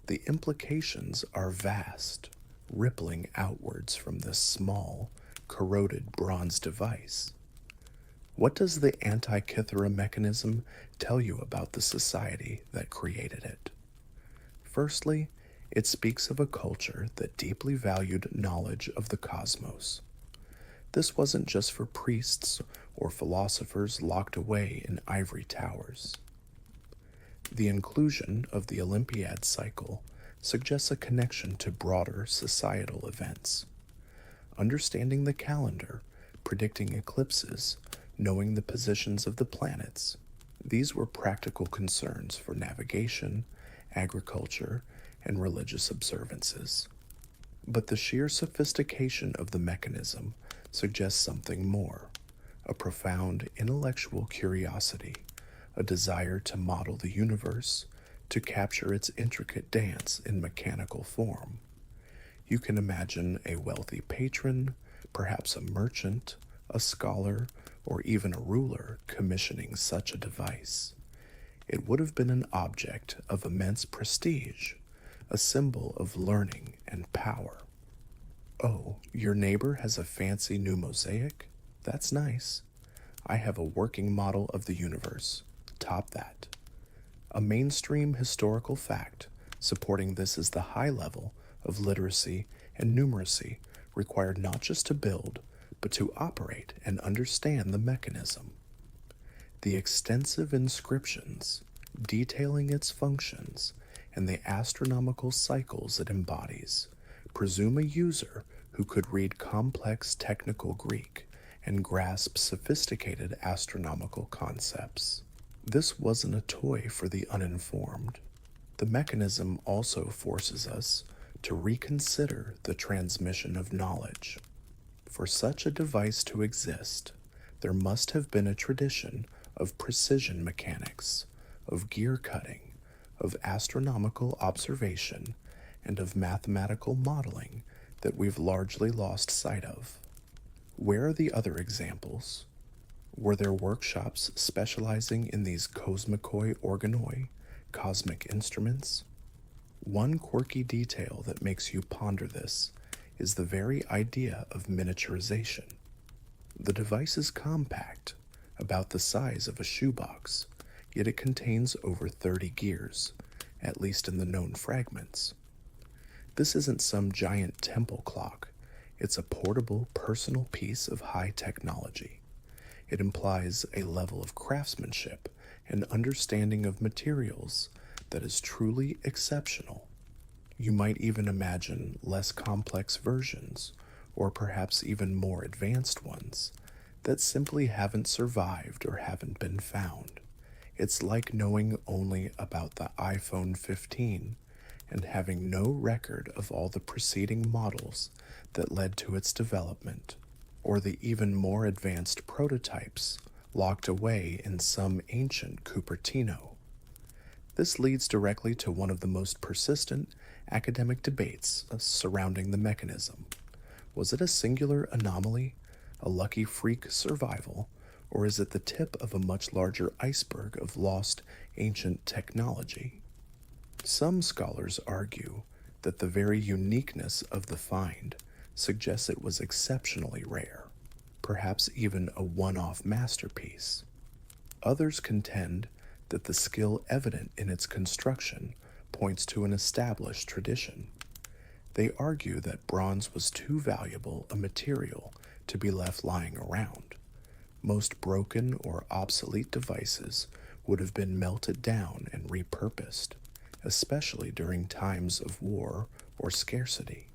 Speaker 1: The implications are vast, rippling outwards from this small, corroded bronze device. What does the Antikythera mechanism tell you about the society that created it? Firstly, it speaks of a culture that deeply valued knowledge of the cosmos. This wasn't just for priests or philosophers locked away in ivory towers. The inclusion of the Olympiad cycle suggests a connection to broader societal events. Understanding the calendar, predicting eclipses, knowing the positions of the planets, these were practical concerns for navigation, agriculture, and religious observances. But the sheer sophistication of the mechanism suggests something more, a profound intellectual curiosity, a desire to model the universe, to capture its intricate dance in mechanical form. You can imagine a wealthy patron, perhaps a merchant, a scholar, or even a ruler commissioning such a device. It would have been an object of immense prestige, a symbol of learning and power. Oh, your neighbor has a fancy new mosaic? That's nice. I have a working model of the universe. Top that. A mainstream historical fact supporting this is the high level of literacy and numeracy required not just to build, but to operate and understand the mechanism. The extensive inscriptions detailing its functions and the astronomical cycles it embodies presume a user who could read complex technical Greek and grasp sophisticated astronomical concepts. This wasn't a toy for the uninformed. The mechanism also forces us to reconsider the transmission of knowledge. For such a device to exist, there must have been a tradition of precision mechanics, of gear cutting, of astronomical observation, and of mathematical modeling that we've largely lost sight of. Where are the other examples? Were there workshops specializing in these cosmikoi organoi, cosmic instruments? One quirky detail that makes you ponder this is the very idea of miniaturization. The device is compact, about the size of a shoebox, yet it contains over 30 gears, at least in the known fragments. This isn't some giant temple clock, it's a portable personal piece of high technology. It implies a level of craftsmanship and understanding of materials that is truly exceptional. You might even imagine less complex versions, or perhaps even more advanced ones, that simply haven't survived or haven't been found. It's like knowing only about the iPhone 15 and having no record of all the preceding models that led to its development, or the even more advanced prototypes locked away in some ancient Cupertino. This leads directly to one of the most persistent academic debates surrounding the mechanism. Was it a singular anomaly, a lucky freak survival, or is it the tip of a much larger iceberg of lost ancient technology? Some scholars argue that the very uniqueness of the find suggests it was exceptionally rare, perhaps even a one-off masterpiece. Others contend that the skill evident in its construction points to an established tradition. They argue that bronze was too valuable a material to be left lying around. Most broken or obsolete devices would have been melted down and repurposed, especially during times of war or scarcity.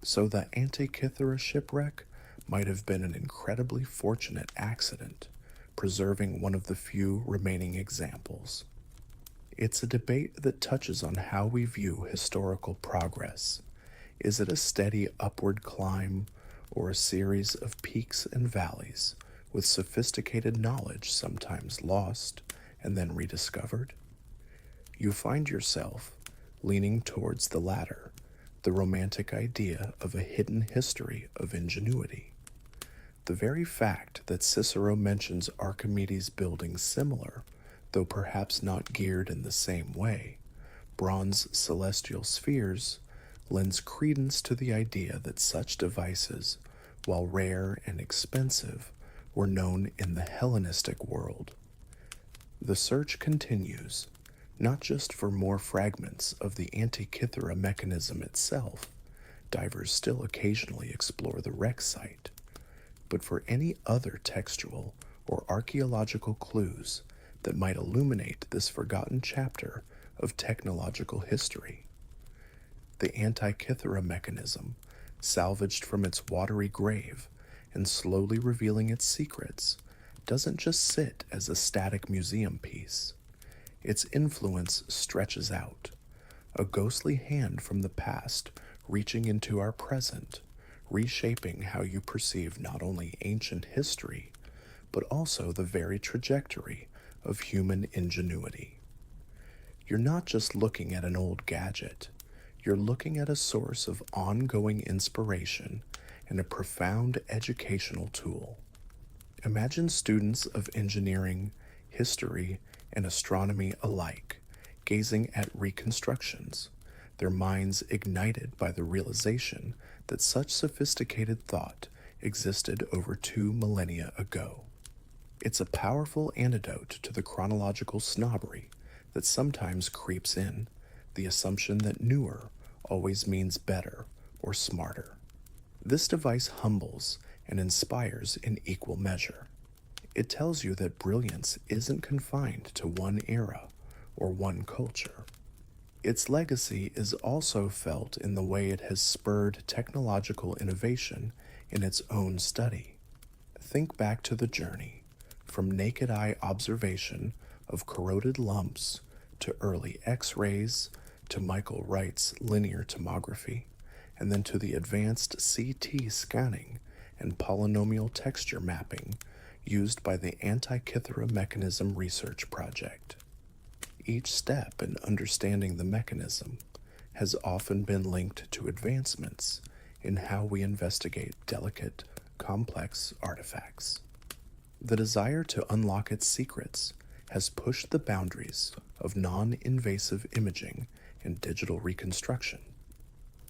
Speaker 1: So the Antikythera shipwreck might have been an incredibly fortunate accident, preserving one of the few remaining examples. It's a debate that touches on how we view historical progress. Is it a steady upward climb or a series of peaks and valleys with sophisticated knowledge sometimes lost and then rediscovered? You find yourself leaning towards the latter, the romantic idea of a hidden history of ingenuity. The very fact that Cicero mentions Archimedes building similar, though perhaps not geared in the same way, bronze celestial spheres lends credence to the idea that such devices, while rare and expensive, were known in the Hellenistic world. The search continues, not just for more fragments of the Antikythera mechanism itself, divers still occasionally explore the wreck site, but for any other textual or archaeological clues that might illuminate this forgotten chapter of technological history. The Antikythera mechanism, salvaged from its watery grave and slowly revealing its secrets, doesn't just sit as a static museum piece. Its influence stretches out, a ghostly hand from the past reaching into our present, reshaping how you perceive not only ancient history, but also the very trajectory of human ingenuity. You're not just looking at an old gadget, you're looking at a source of ongoing inspiration and a profound educational tool. Imagine students of engineering, history, and astronomy alike gazing at reconstructions, their minds ignited by the realization that such sophisticated thought existed over 2 millennia ago. It's a powerful antidote to the chronological snobbery that sometimes creeps in, the assumption that newer always means better or smarter. This device humbles and inspires in equal measure. It tells you that brilliance isn't confined to one era or one culture. Its legacy is also felt in the way it has spurred technological innovation in its own study. Think back to the journey, from naked eye observation of corroded lumps to early X-rays to Michael Wright's linear tomography, and then to the advanced CT scanning and polynomial texture mapping used by the Antikythera Mechanism Research Project. Each step in understanding the mechanism has often been linked to advancements in how we investigate delicate, complex artifacts. The desire to unlock its secrets has pushed the boundaries of non-invasive imaging and digital reconstruction.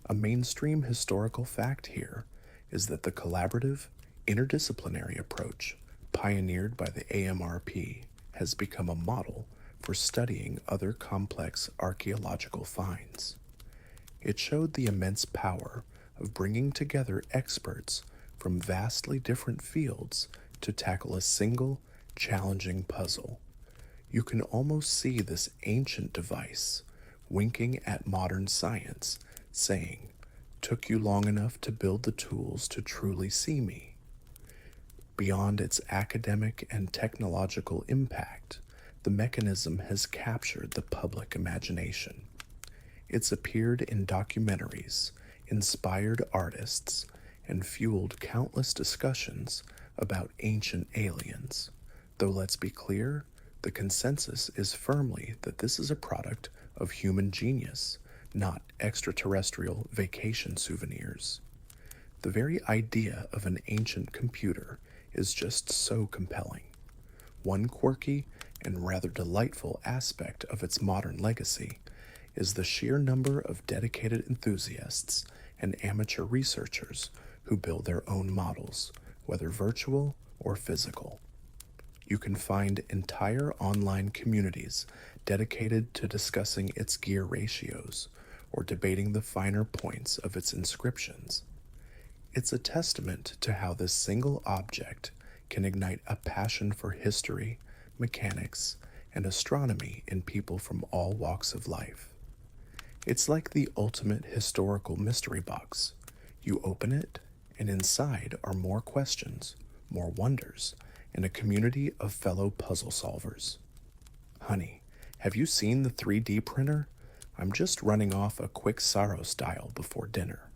Speaker 1: A mainstream historical fact here is that the collaborative, interdisciplinary approach pioneered by the AMRP has become a model for studying other complex archaeological finds. It showed the immense power of bringing together experts from vastly different fields to tackle a single, challenging puzzle. You can almost see this ancient device winking at modern science, saying, "Took you long enough to build the tools to truly see me." Beyond its academic and technological impact, the mechanism has captured the public imagination. It's appeared in documentaries, inspired artists, and fueled countless discussions about ancient aliens. Though let's be clear, the consensus is firmly that this is a product of human genius, not extraterrestrial vacation souvenirs. The very idea of an ancient computer is just so compelling. One quirky and rather delightful aspect of its modern legacy is the sheer number of dedicated enthusiasts and amateur researchers who build their own models, whether virtual or physical. You can find entire online communities dedicated to discussing its gear ratios or debating the finer points of its inscriptions. It's a testament to how this single object can ignite a passion for history, mechanics, and astronomy in people from all walks of life. It's like the ultimate historical mystery box. You open it, and inside are more questions, more wonders, and a community of fellow puzzle solvers. Honey, have you seen the 3D printer? I'm just running off a quick Saros dial before dinner.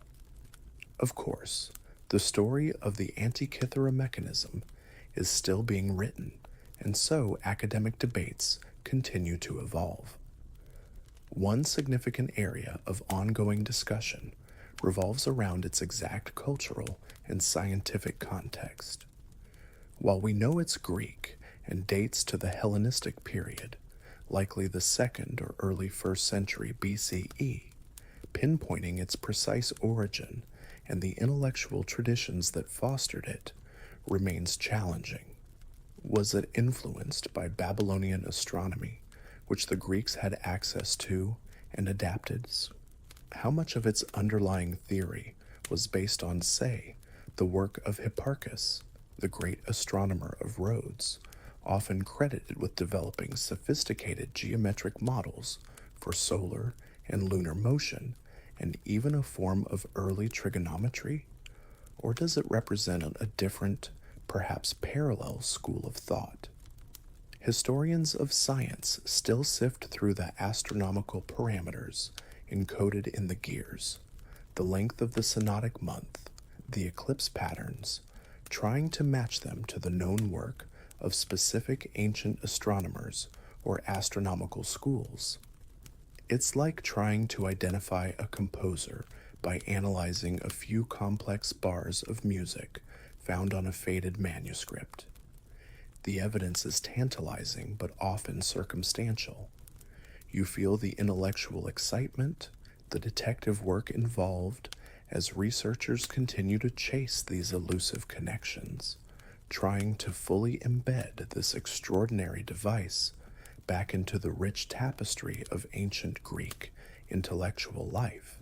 Speaker 1: Of course, the story of the Antikythera mechanism is still being written, and so academic debates continue to evolve. One significant area of ongoing discussion revolves around its exact cultural and scientific context. While we know it's Greek and dates to the Hellenistic period, likely the 2nd or early 1st century BCE, pinpointing its precise origin and the intellectual traditions that fostered it remains challenging. Was it influenced by Babylonian astronomy, which the Greeks had access to and adapted? How much of its underlying theory was based on, say, the work of Hipparchus, the great astronomer of Rhodes, often credited with developing sophisticated geometric models for solar and lunar motion, and even a form of early trigonometry? Or does it represent a different, perhaps parallel school of thought? Historians of science still sift through the astronomical parameters encoded in the gears, the length of the synodic month, the eclipse patterns, trying to match them to the known work of specific ancient astronomers or astronomical schools. It's like trying to identify a composer by analyzing a few complex bars of music found on a faded manuscript. The evidence is tantalizing but often circumstantial. You feel the intellectual excitement, the detective work involved, as researchers continue to chase these elusive connections, trying to fully embed this extraordinary device back into the rich tapestry of ancient Greek intellectual life.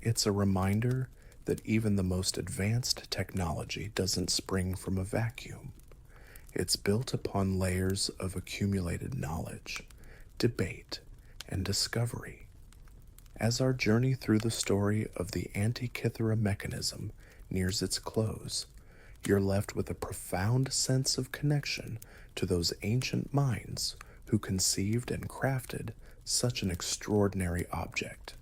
Speaker 1: It's a reminder that even the most advanced technology doesn't spring from a vacuum. It's built upon layers of accumulated knowledge, debate, and discovery. As our journey through the story of the Antikythera mechanism nears its close, you're left with a profound sense of connection to those ancient minds who conceived and crafted such an extraordinary object.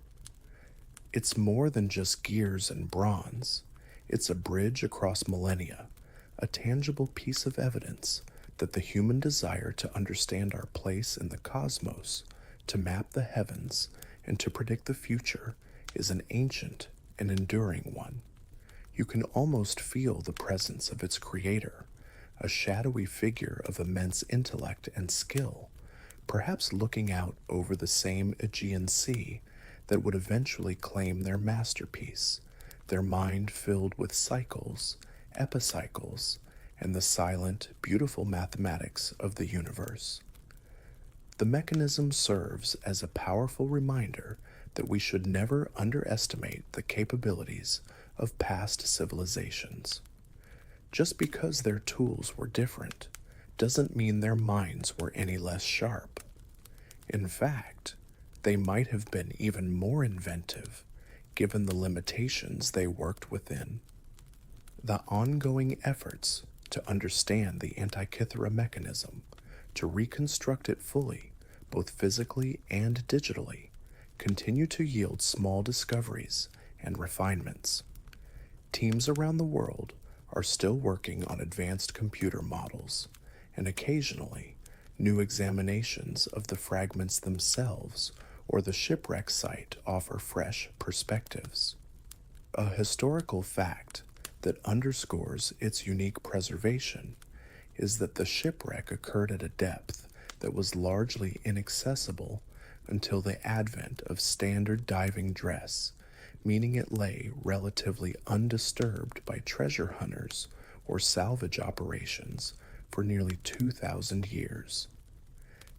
Speaker 1: It's more than just gears and bronze. It's a bridge across millennia, a tangible piece of evidence that the human desire to understand our place in the cosmos, to map the heavens, and to predict the future is an ancient and enduring one. You can almost feel the presence of its creator, a shadowy figure of immense intellect and skill, perhaps looking out over the same Aegean Sea that would eventually claim their masterpiece, their mind filled with cycles, epicycles, and the silent, beautiful mathematics of the universe. The mechanism serves as a powerful reminder that we should never underestimate the capabilities of past civilizations. Just because their tools were different doesn't mean their minds were any less sharp. In fact, they might have been even more inventive, given the limitations they worked within. The ongoing efforts to understand the Antikythera mechanism, to reconstruct it fully, both physically and digitally, continue to yield small discoveries and refinements. Teams around the world are still working on advanced computer models, and occasionally, new examinations of the fragments themselves or the shipwreck site offer fresh perspectives. A historical fact that underscores its unique preservation is that the shipwreck occurred at a depth that was largely inaccessible until the advent of standard diving dress, meaning it lay relatively undisturbed by treasure hunters or salvage operations for nearly 2,000 years.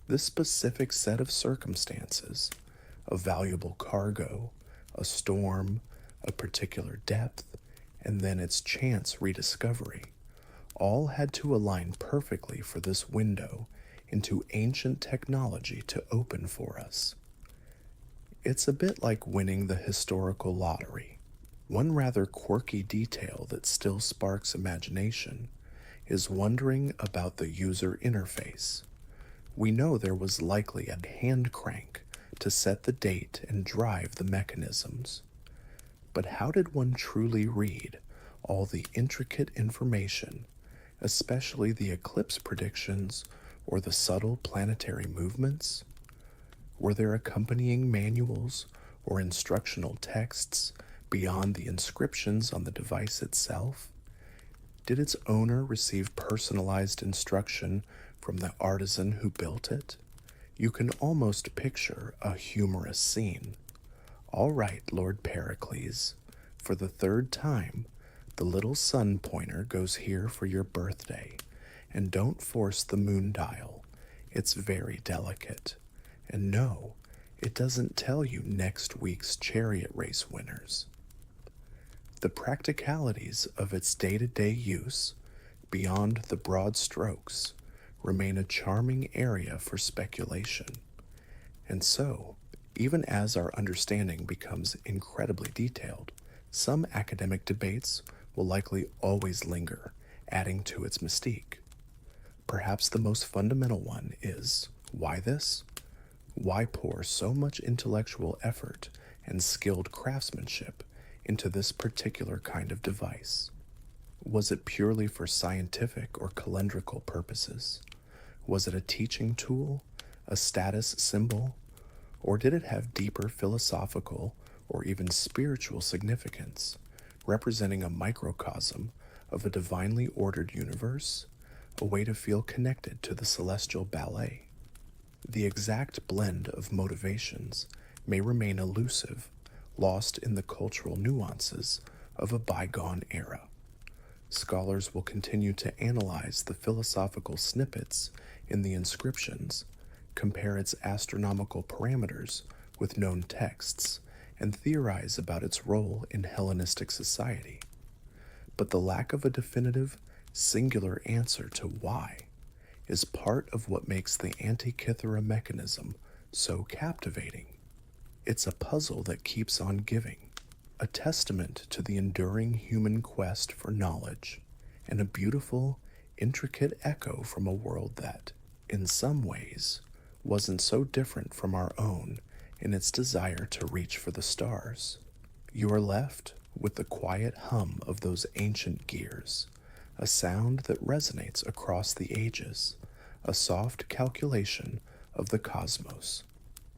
Speaker 1: This specific set of circumstances, a valuable cargo, a storm, a particular depth, and then its chance rediscovery, all had to align perfectly for this window into ancient technology to open for us. It's a bit like winning the historical lottery. One rather quirky detail that still sparks imagination is wondering about the user interface. We know there was likely a hand crank to set the date and drive the mechanisms. But how did one truly read all the intricate information, especially the eclipse predictions or the subtle planetary movements? Were there accompanying manuals or instructional texts beyond the inscriptions on the device itself? Did its owner receive personalized instruction from the artisan who built it? You can almost picture a humorous scene. All right, Lord Pericles, for the third time, the little sun pointer goes here for your birthday, and don't force the moon dial. It's very delicate. And no, it doesn't tell you next week's chariot race winners. The practicalities of its day-to-day use, beyond the broad strokes, remain a charming area for speculation. And so, even as our understanding becomes incredibly detailed, some academic debates will likely always linger, adding to its mystique. Perhaps the most fundamental one is, why this? Why pour so much intellectual effort and skilled craftsmanship into this particular kind of device? Was it purely for scientific or calendrical purposes? Was it a teaching tool, a status symbol, or did it have deeper philosophical or even spiritual significance, representing a microcosm of a divinely ordered universe, a way to feel connected to the celestial ballet? The exact blend of motivations may remain elusive, lost in the cultural nuances of a bygone era. Scholars will continue to analyze the philosophical snippets in the inscriptions, compare its astronomical parameters with known texts, and theorize about its role in Hellenistic society. But the lack of a definitive, singular answer to why is part of what makes the Antikythera mechanism so captivating. It's a puzzle that keeps on giving, a testament to the enduring human quest for knowledge, and a beautiful, intricate echo from a world that, in some ways, wasn't so different from our own in its desire to reach for the stars. You are left with the quiet hum of those ancient gears, a sound that resonates across the ages, a soft calculation of the cosmos.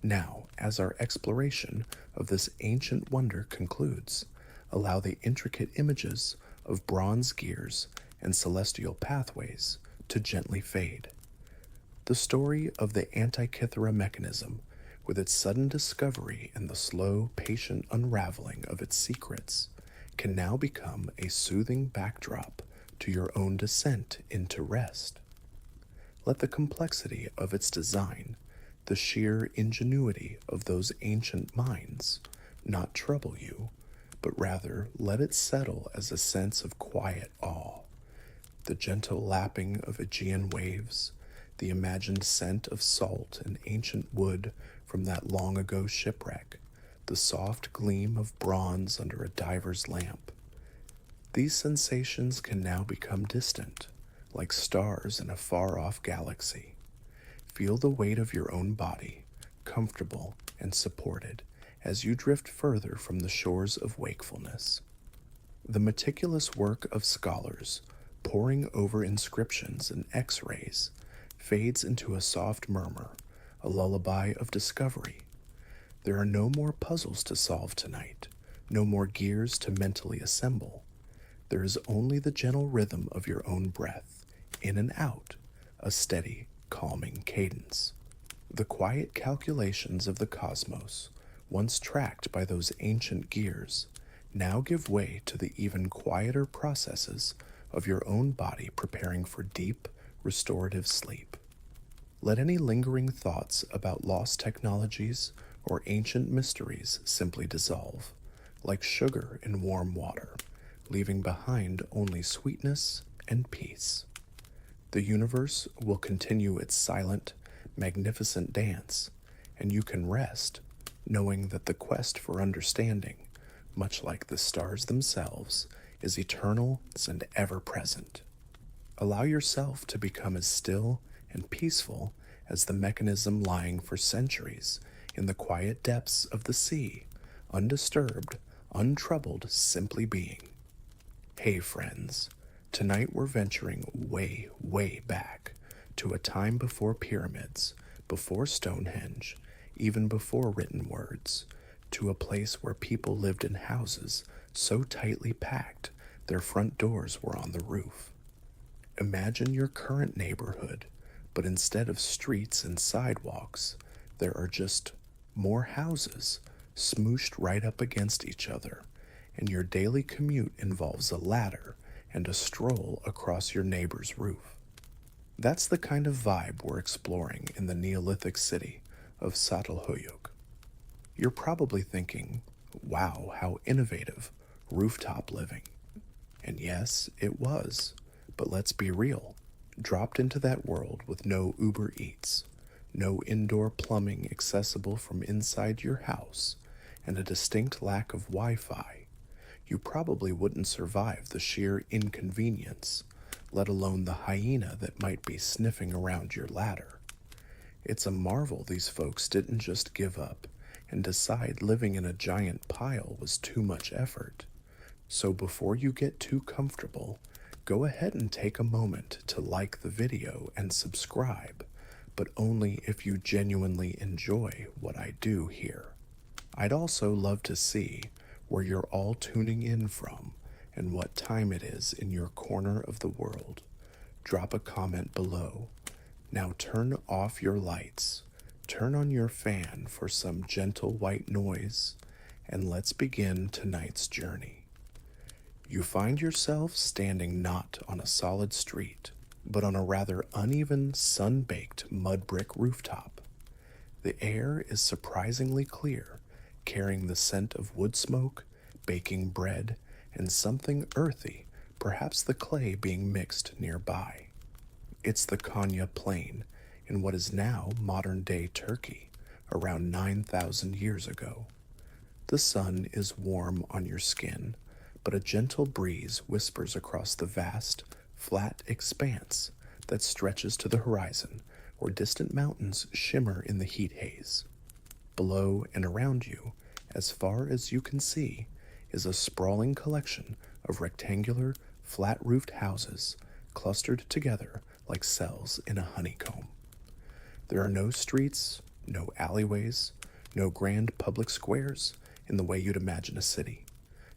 Speaker 1: Now, as our exploration of this ancient wonder concludes, allow the intricate images of bronze gears and celestial pathways to gently fade. The story of the Antikythera mechanism, with its sudden discovery and the slow, patient unraveling of its secrets, can now become a soothing backdrop to your own descent into rest. Let the complexity of its design, the sheer ingenuity of those ancient minds, not trouble you, but rather let it settle as a sense of quiet awe. The gentle lapping of Aegean waves, the imagined scent of salt and ancient wood from that long ago shipwreck, the soft gleam of bronze under a diver's lamp. These sensations can now become distant, like stars in a far-off galaxy. Feel the weight of your own body, comfortable and supported, as you drift further from the shores of wakefulness. The meticulous work of scholars, poring over inscriptions and X-rays, fades into a soft murmur, a lullaby of discovery. There are no more puzzles to solve tonight, no more gears to mentally assemble. There is only the gentle rhythm of your own breath, in and out, a steady, calming cadence. The quiet calculations of the cosmos, once tracked by those ancient gears, now give way to the even quieter processes of your own body preparing for deep, restorative sleep. Let any lingering thoughts about lost technologies or ancient mysteries simply dissolve, like sugar in warm water, leaving behind only sweetness and peace. The universe will continue its silent, magnificent dance, and you can rest, knowing that the quest for understanding, much like the stars themselves, is eternal and ever-present. Allow yourself to become as still and peaceful as the mechanism lying for centuries in the quiet depths of the sea, undisturbed, untroubled, simply being. Hey friends, tonight we're venturing way, way back to a time before pyramids, before Stonehenge, even before written words, to a place where people lived in houses so tightly packed their front doors were on the roof. Imagine your current neighborhood, but instead of streets and sidewalks, there are just more houses smooshed right up against each other, and your daily commute involves a ladder and a stroll across your neighbor's roof. That's the kind of vibe we're exploring in the Neolithic city of Çatalhöyük. You're probably thinking, wow, how innovative, rooftop living. And yes, it was, but let's be real. Dropped into that world with no Uber Eats, no indoor plumbing accessible from inside your house, and a distinct lack of Wi-Fi, you probably wouldn't survive the sheer inconvenience, let alone the hyena that might be sniffing around your ladder. It's a marvel these folks didn't just give up and decide living in a giant pile was too much effort. So before you get too comfortable, go ahead and take a moment to like the video and subscribe, but only if you genuinely enjoy what I do here. I'd also love to see where you're all tuning in from and what time it is in your corner of the world. Drop a comment below. Now turn off your lights, turn on your fan for some gentle white noise, and let's begin tonight's journey. You find yourself standing not on a solid street, but on a rather uneven, sun-baked mud brick rooftop. The air is surprisingly clear, carrying the scent of wood smoke, baking bread, and something earthy, perhaps the clay being mixed nearby. It's the Konya Plain in what is now modern-day Turkey, around 9,000 years ago. The sun is warm on your skin, but a gentle breeze whispers across the vast, flat expanse that stretches to the horizon, where distant mountains shimmer in the heat haze. Below and around you, as far as you can see, is a sprawling collection of rectangular, flat-roofed houses clustered together like cells in a honeycomb. There are no streets, no alleyways, no grand public squares in the way you'd imagine a city.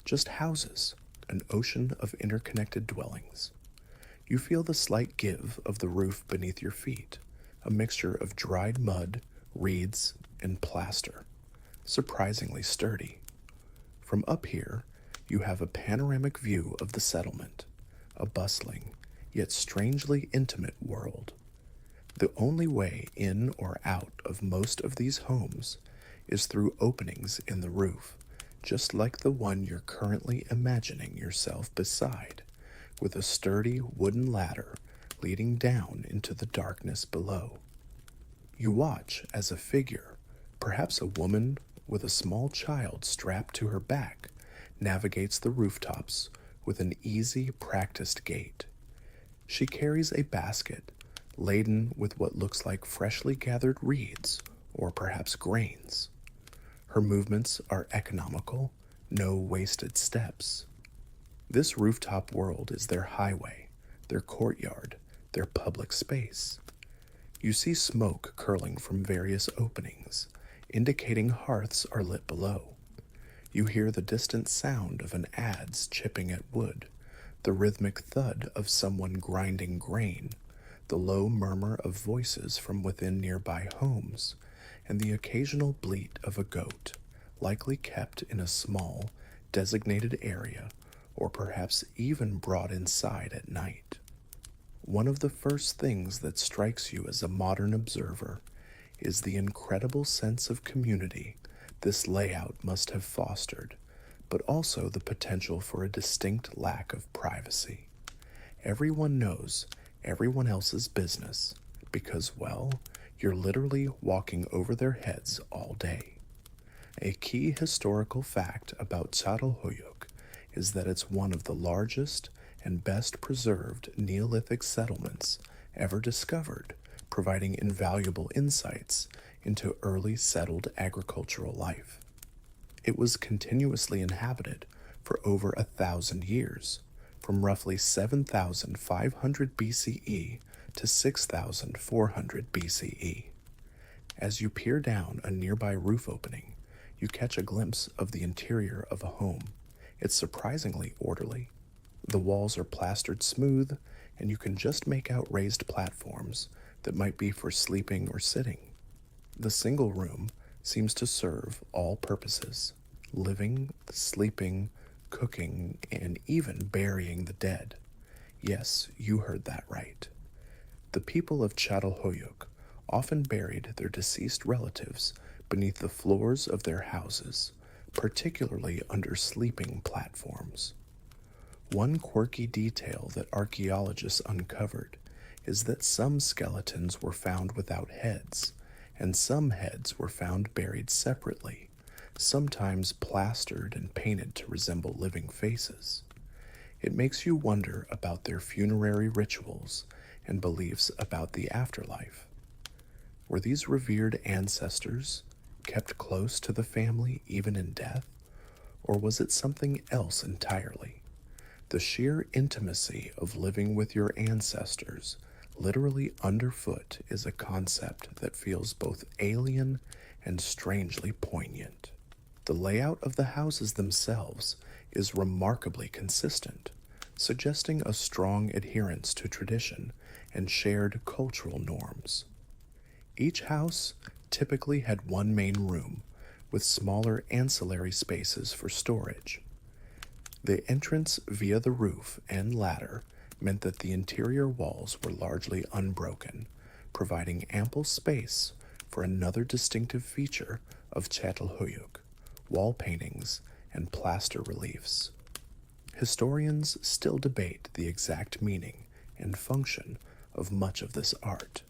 Speaker 1: Just houses, an ocean of interconnected dwellings. You feel the slight give of the roof beneath your feet, a mixture of dried mud, reeds, and plaster, surprisingly sturdy. From up here, you have a panoramic view of the settlement, a bustling, yet strangely intimate world. The only way in or out of most of these homes is through openings in the roof, just like the one you're currently imagining yourself beside, with a sturdy wooden ladder leading down into the darkness below. You watch as a figure, perhaps a woman with a small child strapped to her back, navigates the rooftops with an easy, practiced gait. She carries a basket laden with what looks like freshly gathered reeds or perhaps grains. Her movements are economical, no wasted steps. This rooftop world is their highway, their courtyard, their public space. You see smoke curling from various openings, indicating hearths are lit below. You hear the distant sound of an adze chipping at wood, the rhythmic thud of someone grinding grain, the low murmur of voices from within nearby homes, and the occasional bleat of a goat, likely kept in a small, designated area, or perhaps even brought inside at night. One of the first things that strikes you as a modern observer is the incredible sense of community this layout must have fostered, but also the potential for a distinct lack of privacy. Everyone knows everyone else's business because, well, you're literally walking over their heads all day. A key historical fact about Çatalhöyük is that it's one of the largest and best preserved Neolithic settlements ever discovered, providing invaluable insights into early settled agricultural life. It was continuously inhabited for over 1,000 years, from roughly 7,500 BCE to 6,400 BCE. As you peer down a nearby roof opening, you catch a glimpse of the interior of a home. It's surprisingly orderly. The walls are plastered smooth, and you can just make out raised platforms that might be for sleeping or sitting. The single room seems to serve all purposes: living, sleeping, cooking, and even burying the dead. Yes, you heard that right. The people of Çatalhöyük often buried their deceased relatives beneath the floors of their houses, particularly under sleeping platforms. One quirky detail that archaeologists uncovered is that some skeletons were found without heads, and some heads were found buried separately, sometimes plastered and painted to resemble living faces. It makes you wonder about their funerary rituals and beliefs about the afterlife. Were these revered ancestors kept close to the family even in death, or was it something else entirely? The sheer intimacy of living with your ancestors literally underfoot is a concept that feels both alien and strangely poignant. The layout of the houses themselves is remarkably consistent, suggesting a strong adherence to tradition and shared cultural norms. Each house typically had one main room, with smaller ancillary spaces for storage. The entrance via the roof and ladder meant that the interior walls were largely unbroken, providing ample space for another distinctive feature of Çatalhöyük, wall paintings, and plaster reliefs. Historians still debate the exact meaning and function of much of this art.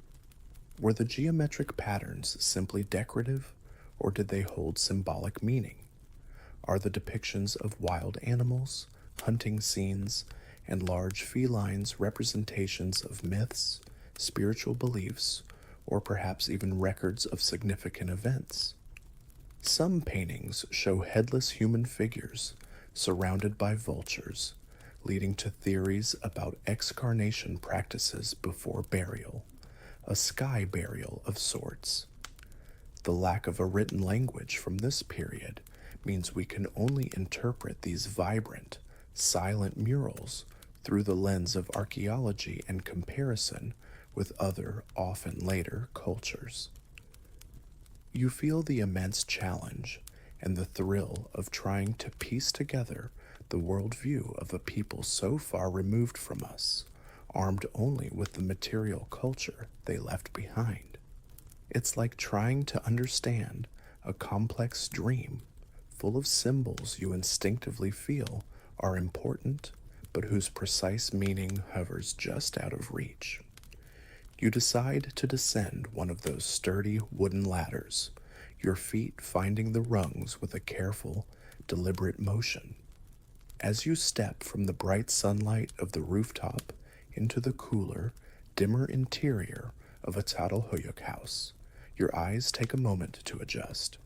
Speaker 1: Were the geometric patterns simply decorative, or did they hold symbolic meaning? Are the depictions of wild animals, hunting scenes, and large felines representations of myths, spiritual beliefs, or perhaps even records of significant events? Some paintings show headless human figures surrounded by vultures, leading to theories about excarnation practices before burial, a sky burial of sorts. The lack of a written language from this period means we can only interpret these vibrant, silent murals through the lens of archaeology and comparison with other, often later, cultures. You feel the immense challenge and the thrill of trying to piece together the worldview of a people so far removed from us, armed only with the material culture they left behind. It's like trying to understand a complex dream full of symbols you instinctively feel are important, but whose precise meaning hovers just out of reach. You decide to descend one of those sturdy wooden ladders, your feet finding the rungs with a careful, deliberate motion. As you step from the bright sunlight of the rooftop into the cooler, dimmer interior of a Tatalhoyuk house, your eyes take a moment to adjust.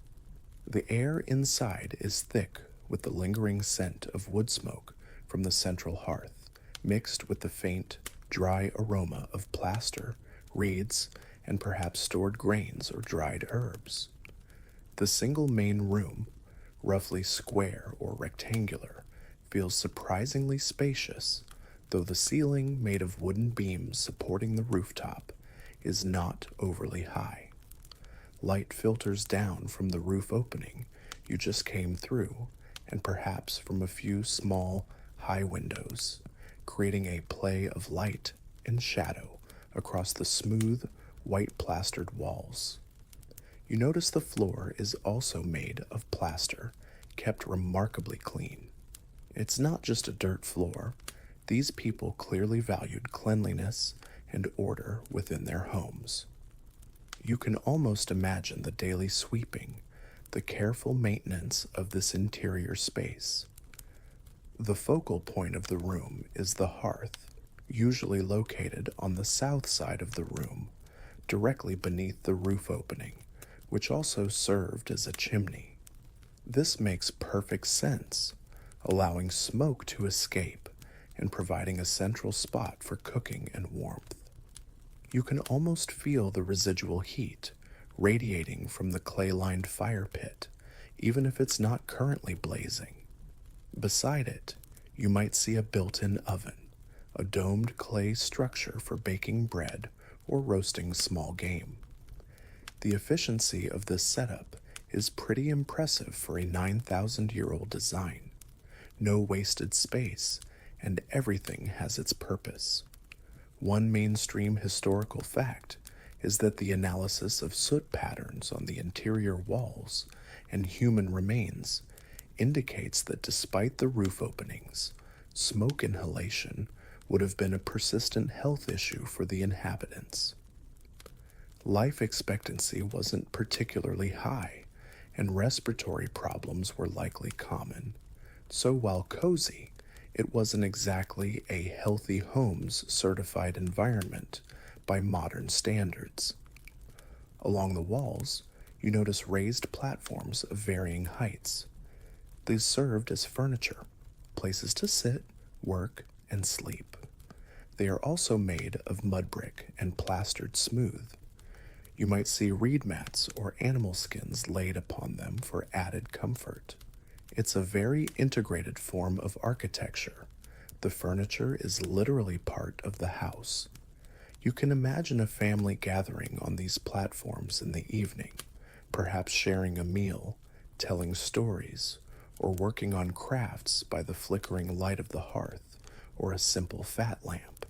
Speaker 1: The air inside is thick with the lingering scent of wood smoke from the central hearth, mixed with the faint, dry aroma of plaster, reeds, and perhaps stored grains or dried herbs. The single main room, roughly square or rectangular, feels surprisingly spacious, though the ceiling, made of wooden beams supporting the rooftop, is not overly high. Light filters down from the roof opening you just came through, and perhaps from a few small, high windows, creating a play of light and shadow across the smooth, white plastered walls. You notice the floor is also made of plaster, kept remarkably clean. It's not just a dirt floor. These people clearly valued cleanliness and order within their homes. You can almost imagine the daily sweeping, the careful maintenance of this interior space. The focal point of the room is the hearth, usually located on the south side of the room, directly beneath the roof opening, which also served as a chimney. This makes perfect sense, allowing smoke to escape and providing a central spot for cooking and warmth. You can almost feel the residual heat radiating from the clay-lined fire pit, even if it's not currently blazing. Beside it, you might see a built-in oven, a domed clay structure for baking bread or roasting small game. The efficiency of this setup is pretty impressive for a 9,000-year-old design. No wasted space, and everything has its purpose. One mainstream historical fact is that the analysis of soot patterns on the interior walls and human remains indicates that despite the roof openings, smoke inhalation would have been a persistent health issue for the inhabitants. Life expectancy wasn't particularly high, and respiratory problems were likely common. So while cozy, it wasn't exactly a healthy homes certified environment by modern standards. Along the walls, you notice raised platforms of varying heights. These served as furniture, places to sit, work, and sleep. They are also made of mud brick and plastered smooth. You might see reed mats or animal skins laid upon them for added comfort. It's a very integrated form of architecture. The furniture is literally part of the house. You can imagine a family gathering on these platforms in the evening, perhaps sharing a meal, telling stories, or working on crafts by the flickering light of the hearth or a simple fat lamp.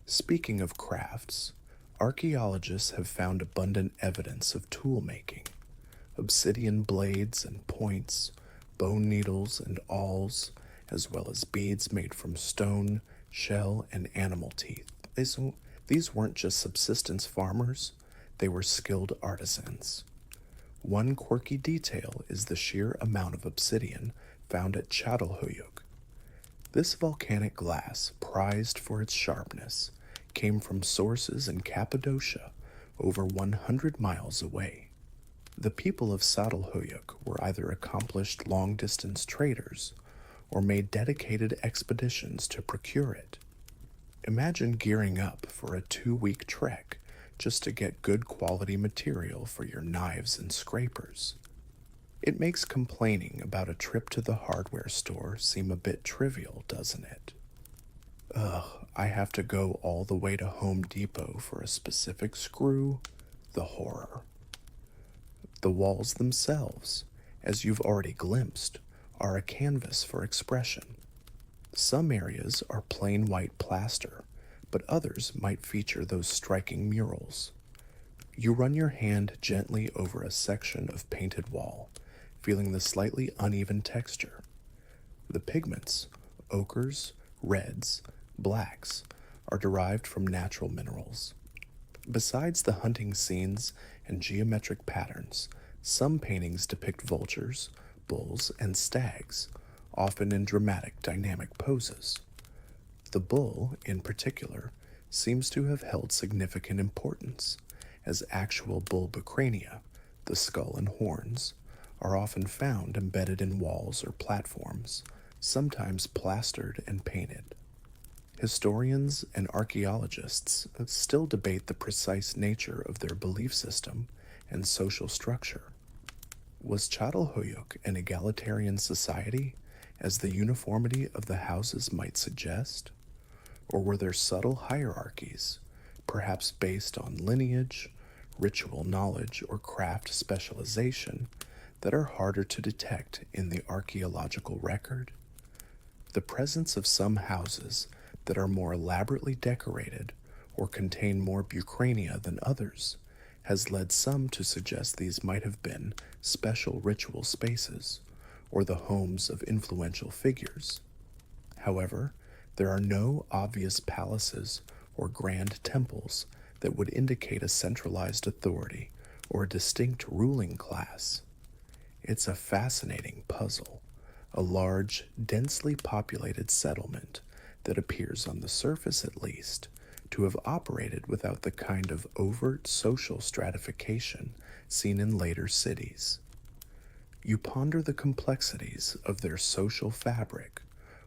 Speaker 1: Speaking of crafts, archaeologists have found abundant evidence of tool making. obsidian blades and points, bone needles and awls, as well as beads made from stone, shell, and animal teeth. These weren't just subsistence farmers, they were skilled artisans. One quirky detail is the sheer amount of obsidian found at Çatalhöyük. This volcanic glass, prized for its sharpness, came from sources in Cappadocia, over 100 miles away. The people of Çatalhöyük were either accomplished long-distance traders or made dedicated expeditions to procure it. Imagine gearing up for a 2-week trek just to get good quality material for your knives and scrapers. It makes complaining about a trip to the hardware store seem a bit trivial, doesn't it? Ugh, I have to go all the way to Home Depot for a specific screw. The horror. The walls themselves, as you've already glimpsed, are a canvas for expression. Some areas are plain white plaster, but others might feature those striking murals. You run your hand gently over a section of painted wall, feeling the slightly uneven texture. The pigments, ochres, reds, blacks, are derived from natural minerals. Besides the hunting scenes and geometric patterns, some paintings depict vultures, bulls, and stags, often in dramatic, dynamic poses. The bull, in particular, seems to have held significant importance, as actual bulbocrania, the skull and horns, are often found embedded in walls or platforms, sometimes plastered and painted. Historians and archaeologists still debate the precise nature of their belief system and social structure. Was Çatalhöyük an egalitarian society, as the uniformity of the houses might suggest? Or were there subtle hierarchies, perhaps based on lineage, ritual knowledge, or craft specialization, that are harder to detect in the archaeological record? The presence of some houses that are more elaborately decorated or contain more bucrania than others has led some to suggest these might have been special ritual spaces or the homes of influential figures. However, there are no obvious palaces or grand temples that would indicate a centralized authority or a distinct ruling class. It's a fascinating puzzle, a large, densely populated settlement that appears on the surface at least to have operated without the kind of overt social stratification seen in later cities. You ponder the complexities of their social fabric,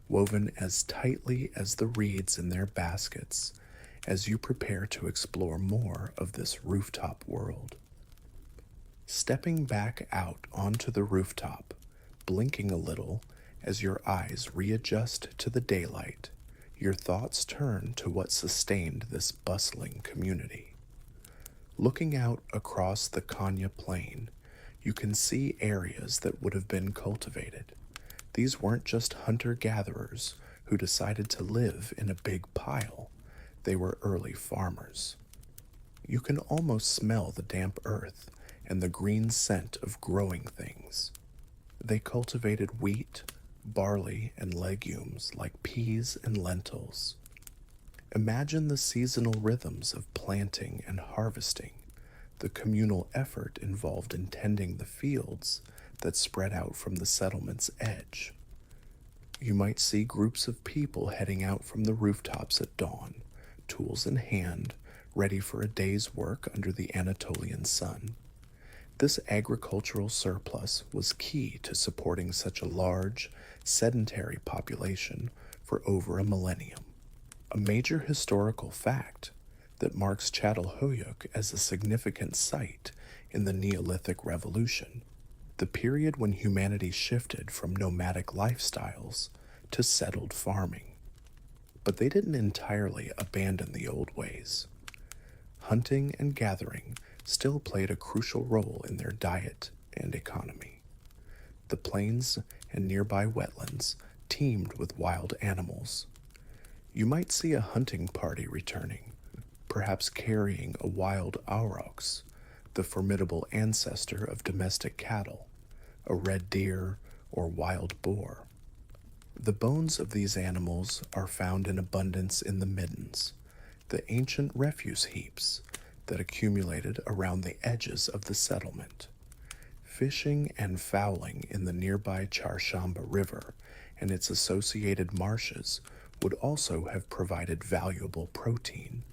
Speaker 1: woven as tightly as the reeds in their baskets, as you prepare to explore more of this rooftop world. Stepping back out onto the rooftop, blinking a little as your eyes readjust to the daylight, your thoughts turn to what sustained this bustling community. Looking out across the Konya Plain, you can see areas that would have been cultivated. These weren't just hunter-gatherers who decided to live in a big pile. They were early farmers. You can almost smell the damp earth and the green scent of growing things. They cultivated wheat, barley, and legumes like peas and lentils. Imagine the seasonal rhythms of planting and harvesting, the communal effort involved in tending the fields that spread out from the settlement's edge. You might see groups of people heading out from the rooftops at dawn, tools in hand, ready for a day's work under the Anatolian sun. This agricultural surplus was key to supporting such a large, sedentary population for over a millennium. A major historical fact that marks Çatalhöyük as a significant site in the Neolithic Revolution, the period when humanity shifted from nomadic lifestyles to settled farming. But they didn't entirely abandon the old ways. Hunting and gathering still played a crucial role in their diet and economy. The plains and nearby wetlands teemed with wild animals. You might see a hunting party returning, perhaps carrying a wild aurochs, the formidable ancestor of domestic cattle, a red deer or wild boar. The bones of these animals are found in abundance in the middens, the ancient refuse heaps that accumulated around the edges of the settlement. Fishing and fowling in the nearby Charshamba River and its associated marshes would also have provided valuable protein.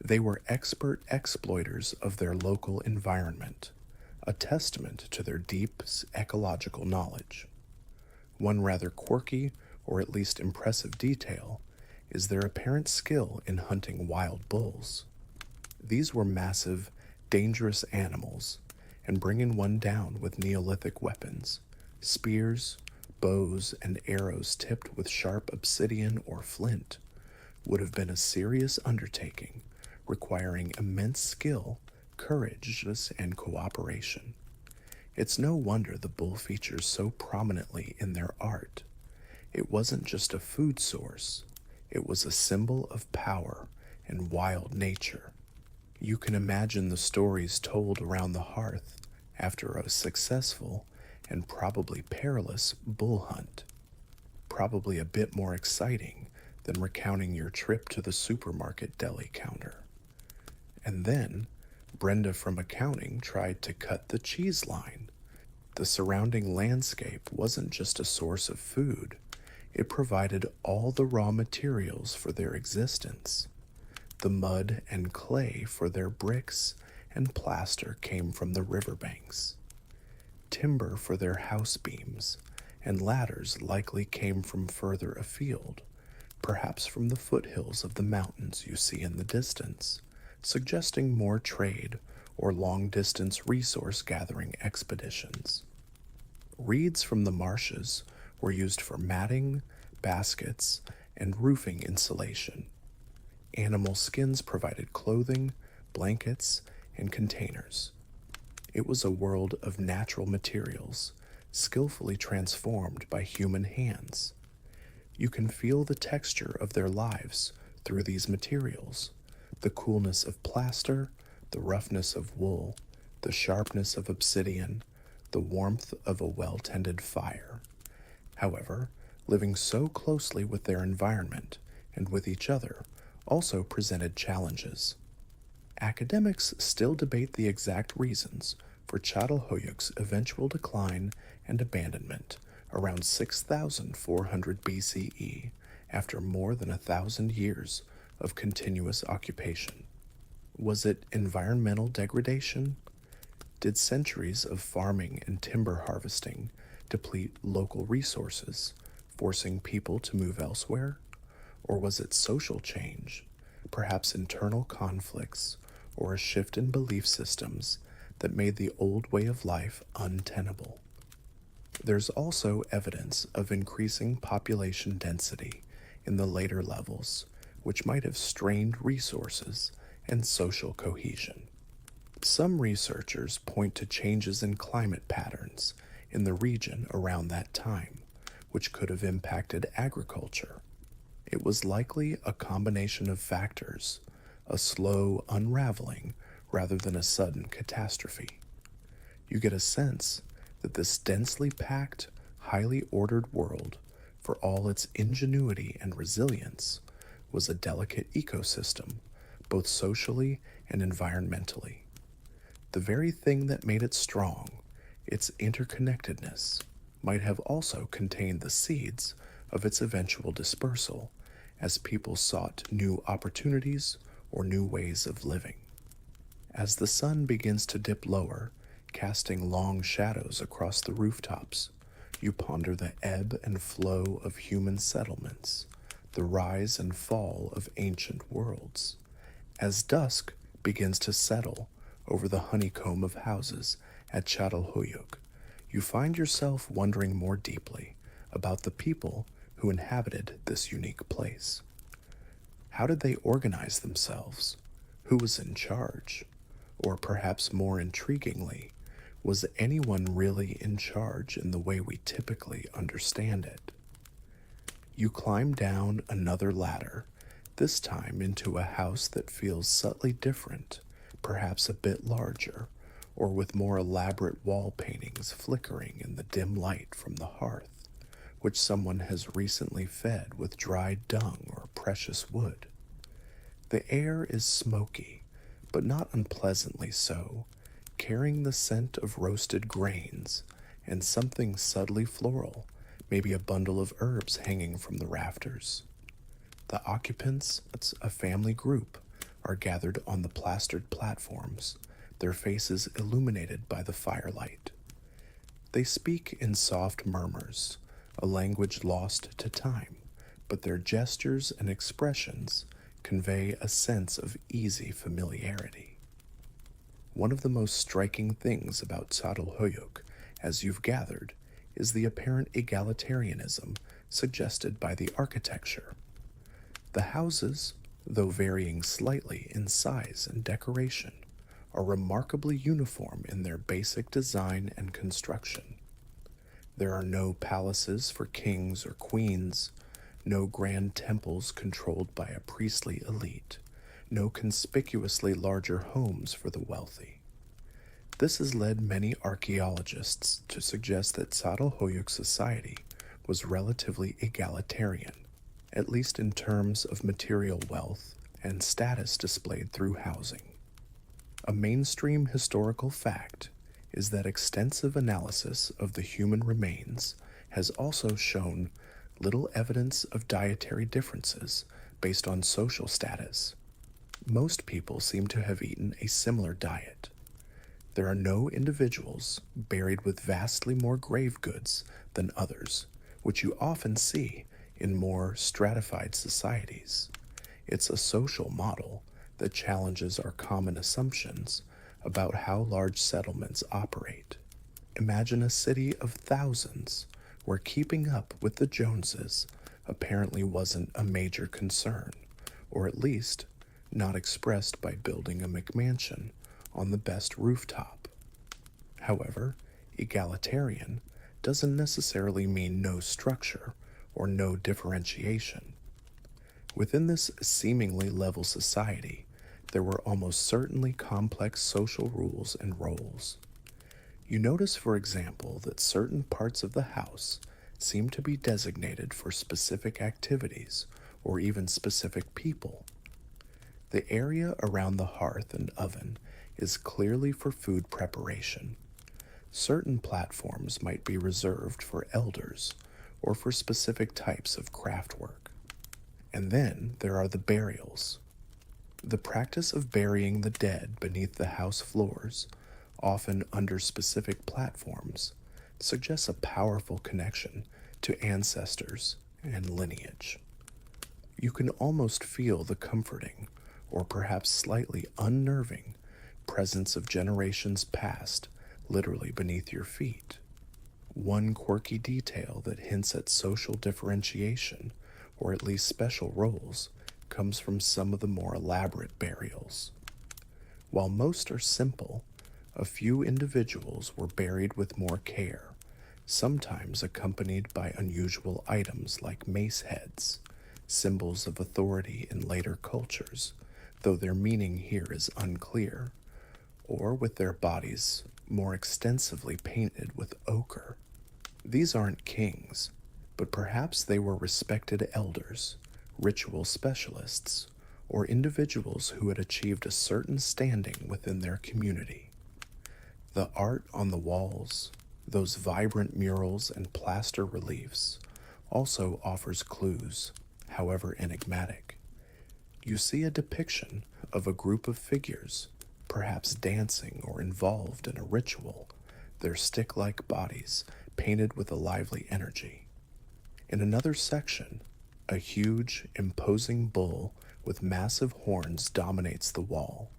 Speaker 1: They were expert exploiters of their local environment, a testament to their deep ecological knowledge. One rather quirky, or at least impressive detail, is their apparent skill in hunting wild bulls. These were massive, dangerous animals, and bringing one down with Neolithic weapons, spears, bows, and arrows tipped with sharp obsidian or flint, would have been a serious undertaking, requiring immense skill, courage, and cooperation. It's no wonder the bull features so prominently in their art. It wasn't just a food source, it was a symbol of power and wild nature. You can imagine the stories told around the hearth after a successful and probably perilous bull hunt. Probably a bit more exciting than recounting your trip to the supermarket deli counter. And then, Brenda from accounting tried to cut the cheese line. The surrounding landscape wasn't just a source of food, it provided all the raw materials for their existence. The mud and clay for their bricks and plaster came from the riverbanks. Timber for their house beams and ladders likely came from further afield, perhaps from the foothills of the mountains you see in the distance, suggesting more trade or long-distance resource-gathering expeditions. Reeds from the marshes were used for matting, baskets, and roofing insulation. Animal skins provided clothing, blankets, and containers. It was a world of natural materials, skillfully transformed by human hands. You can feel the texture of their lives through these materials, the coolness of plaster, the roughness of wool, the sharpness of obsidian, the warmth of a well-tended fire. However, living so closely with their environment and with each other also presented challenges. Academics still debate the exact reasons for Çatalhöyük's eventual decline and abandonment around 6,400 BCE after more than 1,000 years of continuous occupation. Was it environmental degradation? Did centuries of farming and timber harvesting deplete local resources, forcing people to move elsewhere? Or was it social change, perhaps internal conflicts, or a shift in belief systems that made the old way of life untenable? There's also evidence of increasing population density in the later levels, which might have strained resources and social cohesion. Some researchers point to changes in climate patterns in the region around that time, which could have impacted agriculture. It was likely a combination of factors, a slow unraveling rather than a sudden catastrophe. You get a sense that this densely packed, highly ordered world, for all its ingenuity and resilience, was a delicate ecosystem, both socially and environmentally. The very thing that made it strong, its interconnectedness, might have also contained the seeds of its eventual dispersal as people sought new opportunities or new ways of living. As the sun begins to dip lower, casting long shadows across the rooftops, you ponder the ebb and flow of human settlements, the rise and fall of ancient worlds. As dusk begins to settle over the honeycomb of houses at Çatalhöyük, you find yourself wondering more deeply about the people who inhabited this unique place. How did they organize themselves? Who was in charge? Or perhaps more intriguingly, was anyone really in charge in the way we typically understand it? You climb down another ladder, this time into a house that feels subtly different, perhaps a bit larger, or with more elaborate wall paintings flickering in the dim light from the hearth, which someone has recently fed with dried dung or precious wood. The air is smoky, but not unpleasantly so, carrying the scent of roasted grains and something subtly floral, maybe a bundle of herbs hanging from the rafters. The occupants, it's a family group, are gathered on the plastered platforms, their faces illuminated by the firelight. They speak in soft murmurs, a language lost to time, but their gestures and expressions convey a sense of easy familiarity. One of the most striking things about Çatalhöyük, as you've gathered, is the apparent egalitarianism suggested by the architecture. The houses, though varying slightly in size and decoration, are remarkably uniform in their basic design and construction. There are no palaces for kings or queens, no grand temples controlled by a priestly elite, no conspicuously larger homes for the wealthy. This has led many archaeologists to suggest that Çatalhöyük society was relatively egalitarian, at least in terms of material wealth and status displayed through housing. A mainstream historical fact is that extensive analysis of the human remains has also shown little evidence of dietary differences based on social status. Most people seem to have eaten a similar diet. There are no individuals buried with vastly more grave goods than others, which you often see in more stratified societies. It's a social model that challenges our common assumptions about how large settlements operate. Imagine a city of thousands where keeping up with the Joneses apparently wasn't a major concern, or at least not expressed by building a McMansion on the best rooftop. However, egalitarian doesn't necessarily mean no structure or no differentiation. Within this seemingly level society, there were almost certainly complex social rules and roles. You notice, for example, that certain parts of the house seem to be designated for specific activities or even specific people. The area around the hearth and oven is clearly for food preparation. Certain platforms might be reserved for elders or for specific types of craft work. And then there are the burials. The practice of burying the dead beneath the house floors, often under specific platforms, suggests a powerful connection to ancestors and lineage. You can almost feel the comforting, or perhaps slightly unnerving, presence of generations past literally beneath your feet. One quirky detail that hints at social differentiation, or at least special roles, comes from some of the more elaborate burials. While most are simple, a few individuals were buried with more care, sometimes accompanied by unusual items like mace heads, symbols of authority in later cultures, though their meaning here is unclear, or with their bodies more extensively painted with ochre. These aren't kings, but perhaps they were respected elders, ritual specialists, or individuals who had achieved a certain standing within their community. The art on the walls, those vibrant murals and plaster reliefs, also offers clues, however enigmatic. You see a depiction of a group of figures, perhaps dancing or involved in a ritual, their stick-like bodies painted with a lively energy. In another section, a huge, imposing bull with massive horns dominates the wall.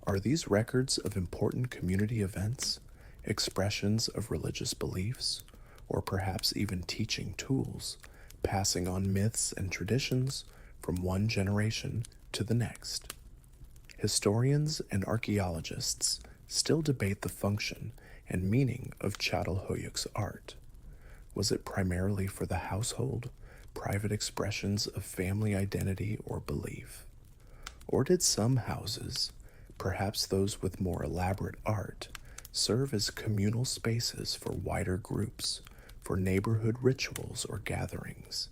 Speaker 1: Are these records of important community events, expressions of religious beliefs, or perhaps even teaching tools, passing on myths and traditions from one generation to the next? Historians and archaeologists still debate the function and meaning of Çatalhöyük's art. Was it primarily for the household, private expressions of family identity or belief? Or did some houses, perhaps those with more elaborate art, serve as communal spaces for wider groups, for neighborhood rituals or gatherings.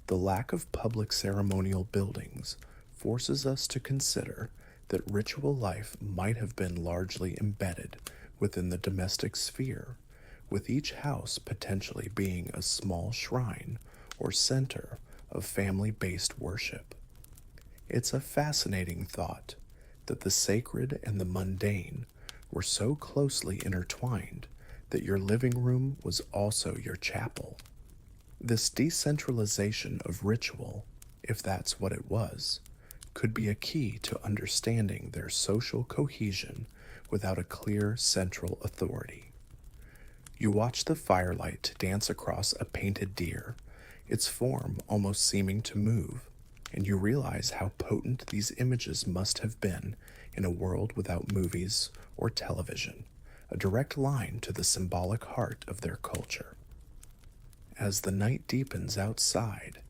Speaker 1: The lack of public ceremonial buildings forces us to consider that ritual life might have been largely embedded within the domestic sphere, with each house potentially being a small shrine or center of family-based worship. It's a fascinating thought that the sacred and the mundane were so closely intertwined that your living room was also your chapel. This decentralization of ritual, if that's what it was, could be a key to understanding their social cohesion without a clear central authority. You watch the firelight dance across a painted deer, its form almost seeming to move, and you realize how potent these images must have been in a world without movies or television, a direct line to the symbolic heart of their culture. As the night deepens outside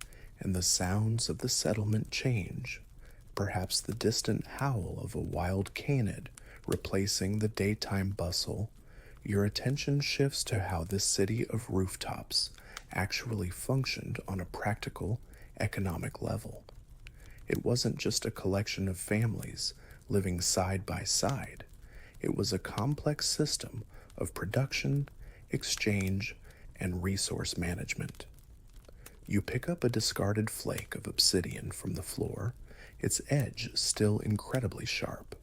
Speaker 1: and the sounds of the settlement change, perhaps the distant howl of a wild canid replacing the daytime bustle, your attention shifts to how this city of rooftops actually functioned on a practical, economic level. It wasn't just a collection of families living side by side. It was a complex system of production, exchange, and resource management. You pick up a discarded flake of obsidian from the floor, its edge still incredibly sharp.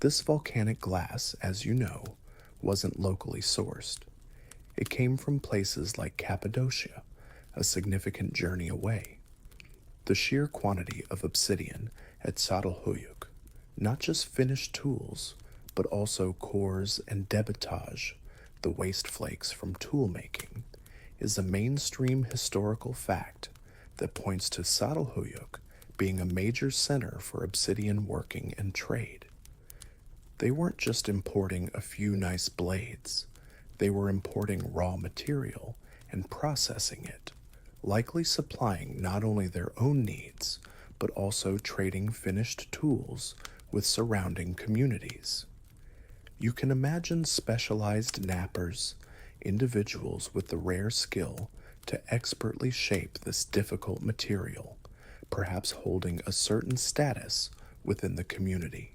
Speaker 1: This volcanic glass, as you know, wasn't locally sourced. It came from places like Cappadocia, a significant journey away. The sheer quantity of obsidian at Çatalhöyük, not just finished tools, but also cores and debitage, the waste flakes from tool making, is a mainstream historical fact that points to Çatalhöyük being a major center for obsidian working and trade. They weren't just importing a few nice blades, they were importing raw material and processing it, likely supplying not only their own needs, but also trading finished tools with surrounding communities. You can imagine specialized knappers, individuals with the rare skill to expertly shape this difficult material, perhaps holding a certain status within the community.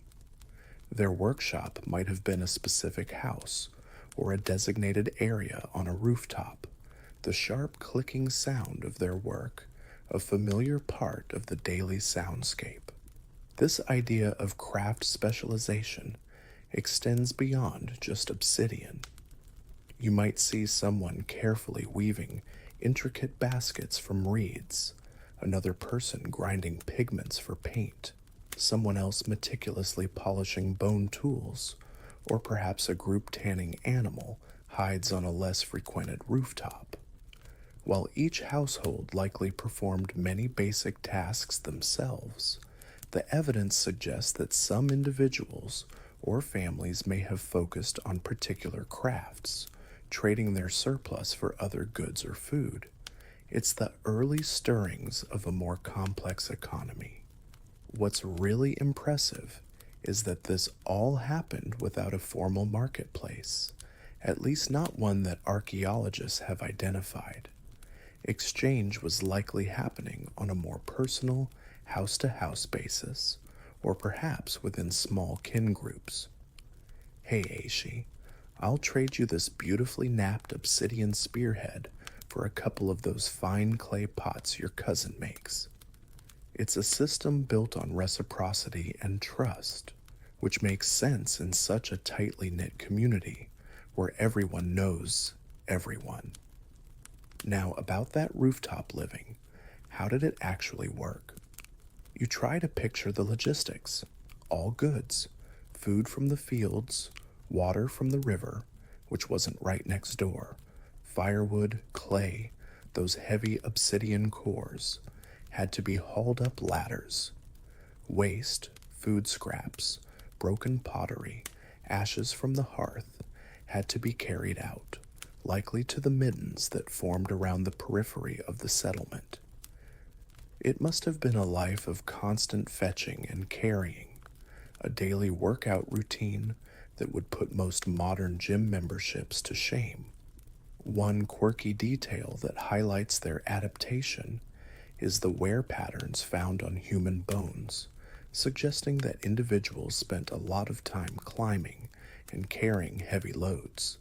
Speaker 1: Their workshop might have been a specific house or a designated area on a rooftop, the sharp clicking sound of their work, a familiar part of the daily soundscape. This idea of craft specialization extends beyond just obsidian. You might see someone carefully weaving intricate baskets from reeds, another person grinding pigments for paint, someone else meticulously polishing bone tools, or perhaps a group tanning animal hides on a less frequented rooftop. While each household likely performed many basic tasks themselves, the evidence suggests that some individuals or families may have focused on particular crafts, trading their surplus for other goods or food. It's the early stirrings of a more complex economy. What's really impressive is that this all happened without a formal marketplace, at least not one that archaeologists have identified. Exchange was likely happening on a more personal, house-to-house basis, or perhaps within small kin groups. Hey, Aishi, I'll trade you this beautifully knapped obsidian spearhead for a couple of those fine clay pots your cousin makes. It's a system built on reciprocity and trust, which makes sense in such a tightly knit community where everyone knows everyone. Now, about that rooftop living, how did it actually work? You try to picture the logistics. All goods, food from the fields, water from the river, which wasn't right next door, firewood, clay, those heavy obsidian cores, had to be hauled up ladders. Waste, food scraps, broken pottery, ashes from the hearth had to be carried out, likely to the middens that formed around the periphery of the settlement. It must have been a life of constant fetching and carrying, a daily workout routine that would put most modern gym memberships to shame. One quirky detail that highlights their adaptation is the wear patterns found on human bones, suggesting that individuals spent a lot of time climbing and carrying heavy loads.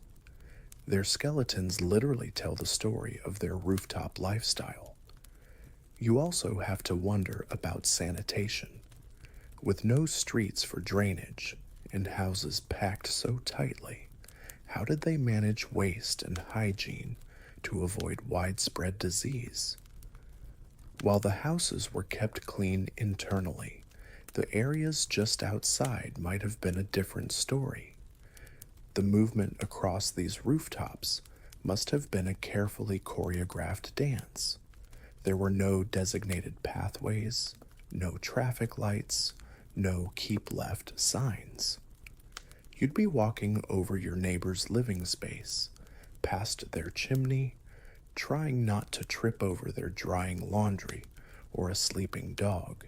Speaker 1: Their skeletons literally tell the story of their rooftop lifestyle. You also have to wonder about sanitation. With no streets for drainage and houses packed so tightly, how did they manage waste and hygiene to avoid widespread disease? While the houses were kept clean internally, the areas just outside might have been a different story. The movement across these rooftops must have been a carefully choreographed dance. There were no designated pathways, no traffic lights, no keep left signs. You'd be walking over your neighbor's living space, past their chimney, trying not to trip over their drying laundry or a sleeping dog.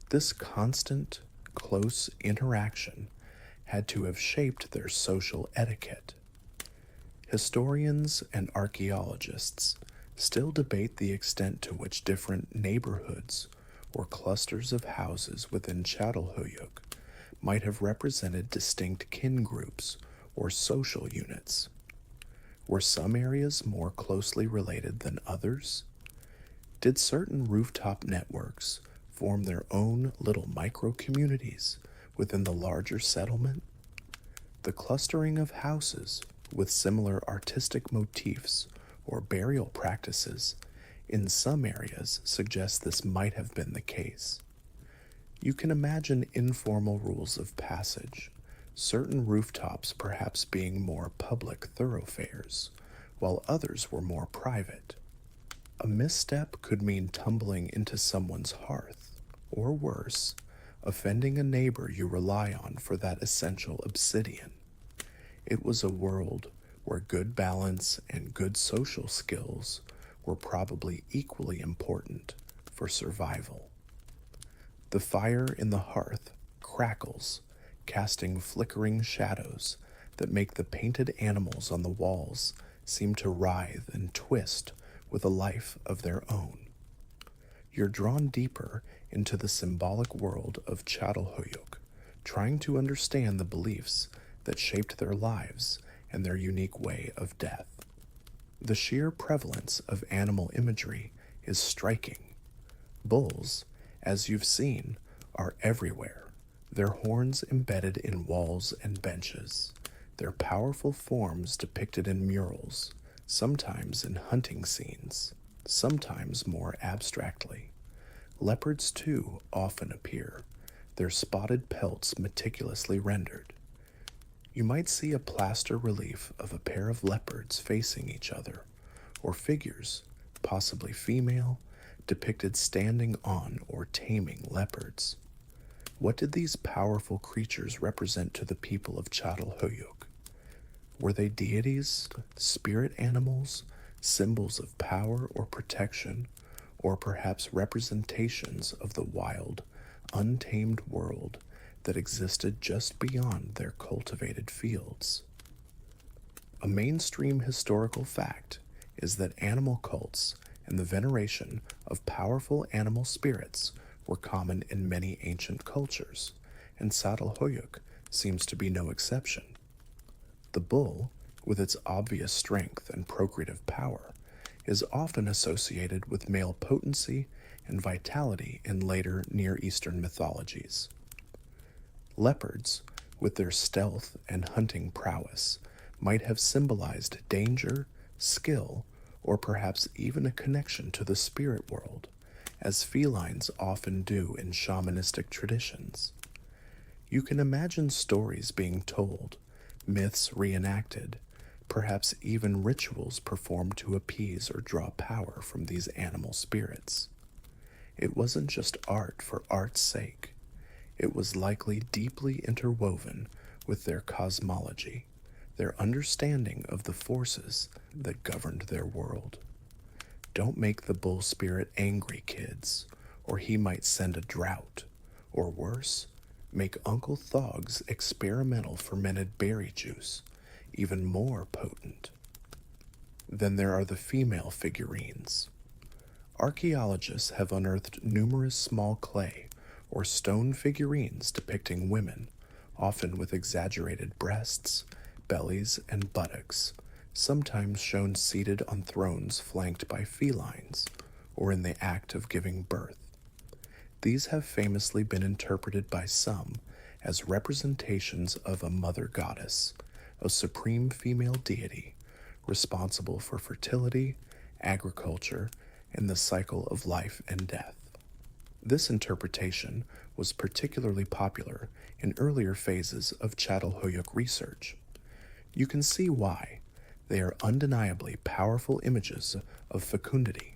Speaker 1: This constant, close interaction had to have shaped their social etiquette. Historians and archaeologists still debate the extent to which different neighborhoods or clusters of houses within Çatalhöyük might have represented distinct kin groups or social units. Were some areas more closely related than others? Did certain rooftop networks form their own little micro-communities within the larger settlement? The clustering of houses with similar artistic motifs or burial practices in some areas suggests this might have been the case. You can imagine informal rules of passage, certain rooftops perhaps being more public thoroughfares, while others were more private. A misstep could mean tumbling into someone's hearth, or worse, offending a neighbor you rely on for that essential obsidian. It was a world where good balance and good social skills were probably equally important for survival. The fire in the hearth crackles, casting flickering shadows that make the painted animals on the walls seem to writhe and twist with a life of their own. You're drawn deeper into the symbolic world of Çatalhöyük, trying to understand the beliefs that shaped their lives and their unique way of death. The sheer prevalence of animal imagery is striking. Bulls, as you've seen, are everywhere, their horns embedded in walls and benches, their powerful forms depicted in murals, sometimes in hunting scenes, sometimes more abstractly. Leopards, too, often appear, their spotted pelts meticulously rendered. You might see a plaster relief of a pair of leopards facing each other, or figures, possibly female, depicted standing on or taming leopards. What did these powerful creatures represent to the people of Çatalhöyük? Were they deities, spirit animals, symbols of power or protection, or perhaps representations of the wild, untamed world that existed just beyond their cultivated fields? A mainstream historical fact is that animal cults and the veneration of powerful animal spirits were common in many ancient cultures, and Çatalhöyük seems to be no exception. The bull, with its obvious strength and procreative power, is often associated with male potency and vitality in later Near Eastern mythologies. Leopards, with their stealth and hunting prowess, might have symbolized danger, skill, or perhaps even a connection to the spirit world, as felines often do in shamanistic traditions. You can imagine stories being told, myths reenacted, perhaps even rituals performed to appease or draw power from these animal spirits. It wasn't just art for art's sake. It was likely deeply interwoven with their cosmology, their understanding of the forces that governed their world. Don't make the bull spirit angry, kids, or he might send a drought, or worse, make Uncle Thog's experimental fermented berry juice even more potent. Then there are the female figurines. Archaeologists have unearthed numerous small clay or stone figurines depicting women, often with exaggerated breasts, bellies, and buttocks, sometimes shown seated on thrones flanked by felines, or in the act of giving birth. These have famously been interpreted by some as representations of a mother goddess, a supreme female deity responsible for fertility, agriculture, and the cycle of life and death. This interpretation was particularly popular in earlier phases of Çatalhöyük research. You can see why. They are undeniably powerful images of fecundity.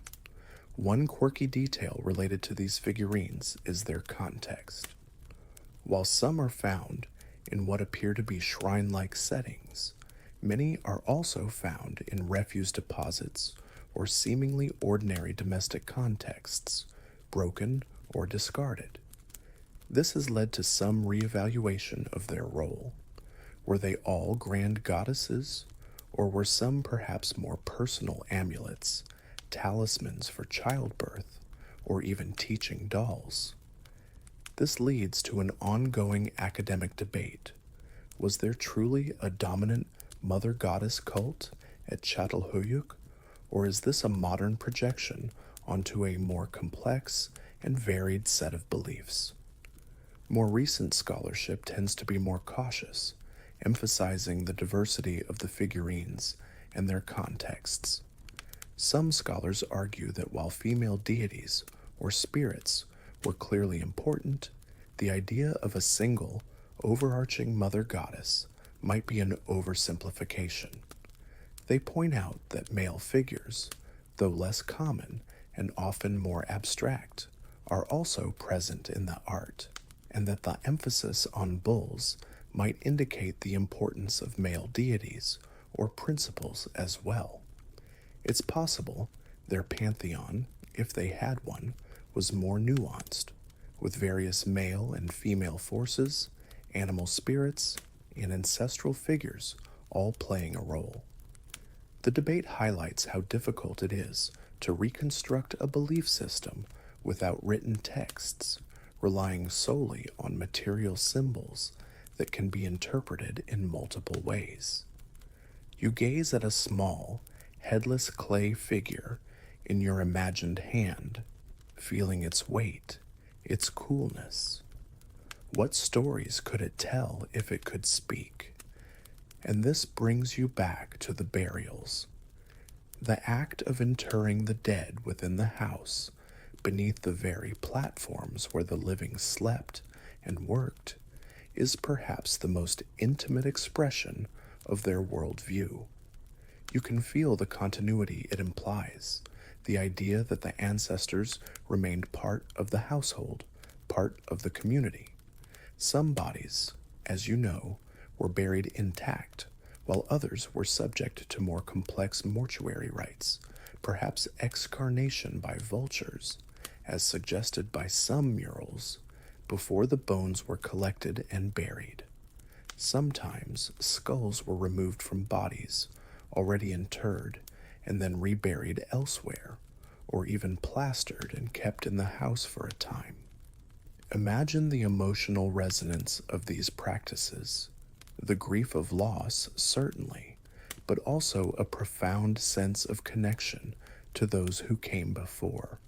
Speaker 1: One quirky detail related to these figurines is their context. While some are found in what appear to be shrine-like settings, many are also found in refuse deposits or seemingly ordinary domestic contexts, broken or discarded. This has led to some reevaluation of their role. Were they all grand goddesses, or were some perhaps more personal amulets, talismans for childbirth, or even teaching dolls? This leads to an ongoing academic debate. Was there truly a dominant mother goddess cult at Çatalhöyük, or is this a modern projection onto a more complex and varied set of beliefs? More recent scholarship tends to be more cautious, emphasizing the diversity of the figurines and their contexts. Some scholars argue that while female deities, or spirits, were clearly important, the idea of a single, overarching mother goddess might be an oversimplification. They point out that male figures, though less common and often more abstract, are also present in the art, and that the emphasis on bulls might indicate the importance of male deities or principles as well. It's possible their pantheon, if they had one, was more nuanced, with various male and female forces, animal spirits, and ancestral figures all playing a role. The debate highlights how difficult it is to reconstruct a belief system without written texts, relying solely on material symbols that can be interpreted in multiple ways. You gaze at a small, headless clay figure in your imagined hand, feeling its weight, its coolness. What stories could it tell if it could speak? And this brings you back to the burials. The act of interring the dead within the house, beneath the very platforms where the living slept and worked, is perhaps the most intimate expression of their worldview. You can feel the continuity it implies, the idea that the ancestors remained part of the household, part of the community. Some bodies, as you know, were buried intact, while others were subject to more complex mortuary rites, perhaps excarnation by vultures, as suggested by some murals, before the bones were collected and buried. Sometimes skulls were removed from bodies already interred and then reburied elsewhere, or even plastered and kept in the house for a time. Imagine the emotional resonance of these practices. The grief of loss, certainly, but also a profound sense of connection to those who came before.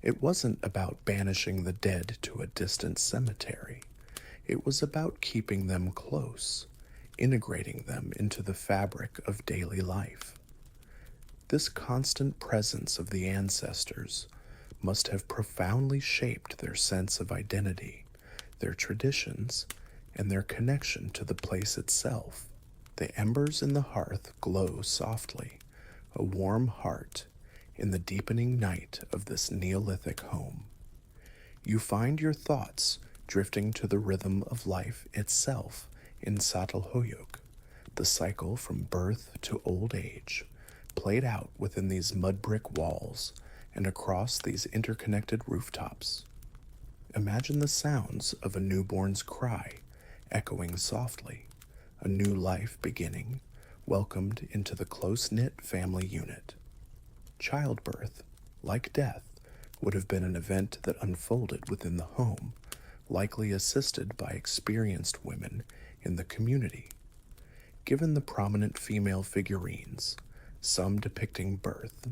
Speaker 1: It wasn't about banishing the dead to a distant cemetery. It was about keeping them close, integrating them into the fabric of daily life. This constant presence of the ancestors must have profoundly shaped their sense of identity, their traditions, and their connection to the place itself. The embers in the hearth glow softly, a warm heart, in the deepening night of this Neolithic home. You find your thoughts drifting to the rhythm of life itself in Çatalhöyük, the cycle from birth to old age, played out within these mud brick walls and across these interconnected rooftops. Imagine the sounds of a newborn's cry echoing softly, a new life beginning, welcomed into the close-knit family unit. Childbirth, like death, would have been an event that unfolded within the home, likely assisted by experienced women in the community. Given the prominent female figurines, some depicting birth,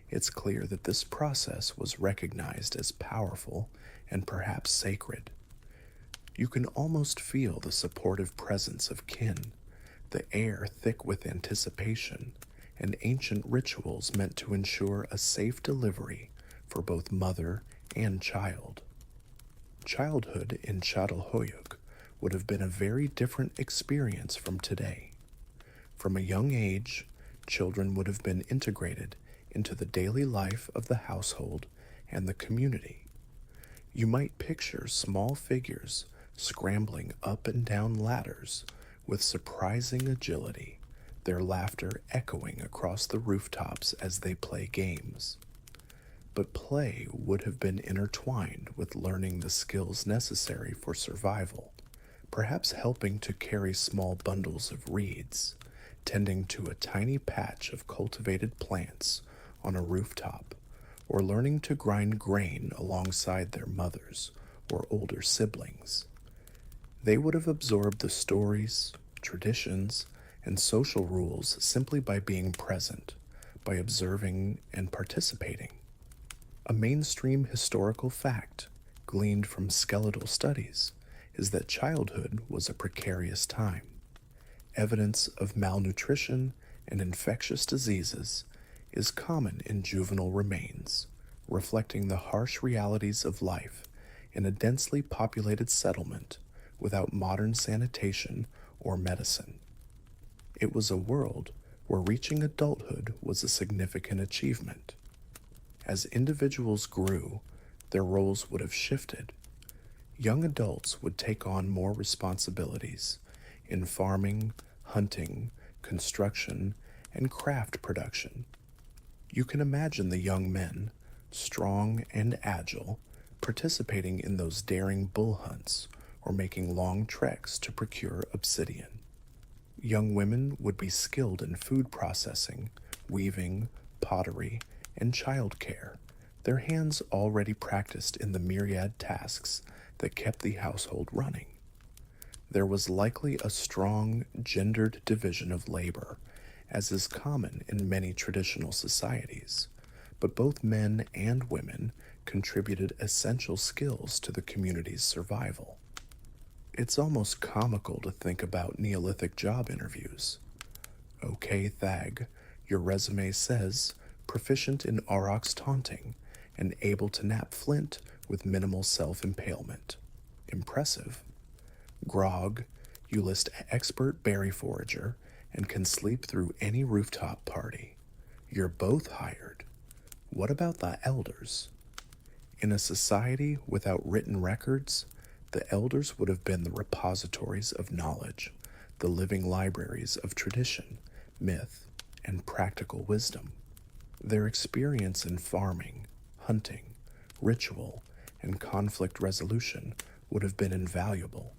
Speaker 1: it's clear that this process was recognized as powerful and perhaps sacred. You can almost feel the supportive presence of kin, the air thick with anticipation, and ancient rituals meant to ensure a safe delivery for both mother and child. Childhood in Çatalhöyük would have been a very different experience from today. From a young age, children would have been integrated into the daily life of the household and the community. You might picture small figures scrambling up and down ladders with surprising agility, their laughter echoing across the rooftops as they play games. But play would have been intertwined with learning the skills necessary for survival, perhaps helping to carry small bundles of reeds, tending to a tiny patch of cultivated plants on a rooftop, or learning to grind grain alongside their mothers or older siblings. They would have absorbed the stories, traditions, and social rules simply by being present, by observing and participating. A mainstream historical fact, gleaned from skeletal studies, is that childhood was a precarious time. Evidence of malnutrition and infectious diseases is common in juvenile remains, reflecting the harsh realities of life in a densely populated settlement without modern sanitation or medicine. It was a world where reaching adulthood was a significant achievement. As individuals grew, their roles would have shifted. Young adults would take on more responsibilities in farming, hunting, construction, and craft production. You can imagine the young men, strong and agile, participating in those daring bull hunts or making long treks to procure obsidian. Young women would be skilled in food processing, weaving, pottery, and childcare, their hands already practiced in the myriad tasks that kept the household running. There was likely a strong gendered division of labor, as is common in many traditional societies, but both men and women contributed essential skills to the community's survival. It's almost comical to think about Neolithic job interviews. Okay, Thag, your resume says proficient in aurochs taunting and able to knap flint with minimal self-impalement. Impressive. Grog, you list expert berry forager and can sleep through any rooftop party. You're both hired. What about the elders? In a society without written records, the elders would have been the repositories of knowledge, the living libraries of tradition, myth, and practical wisdom. Their experience in farming, hunting, ritual, and conflict resolution would have been invaluable.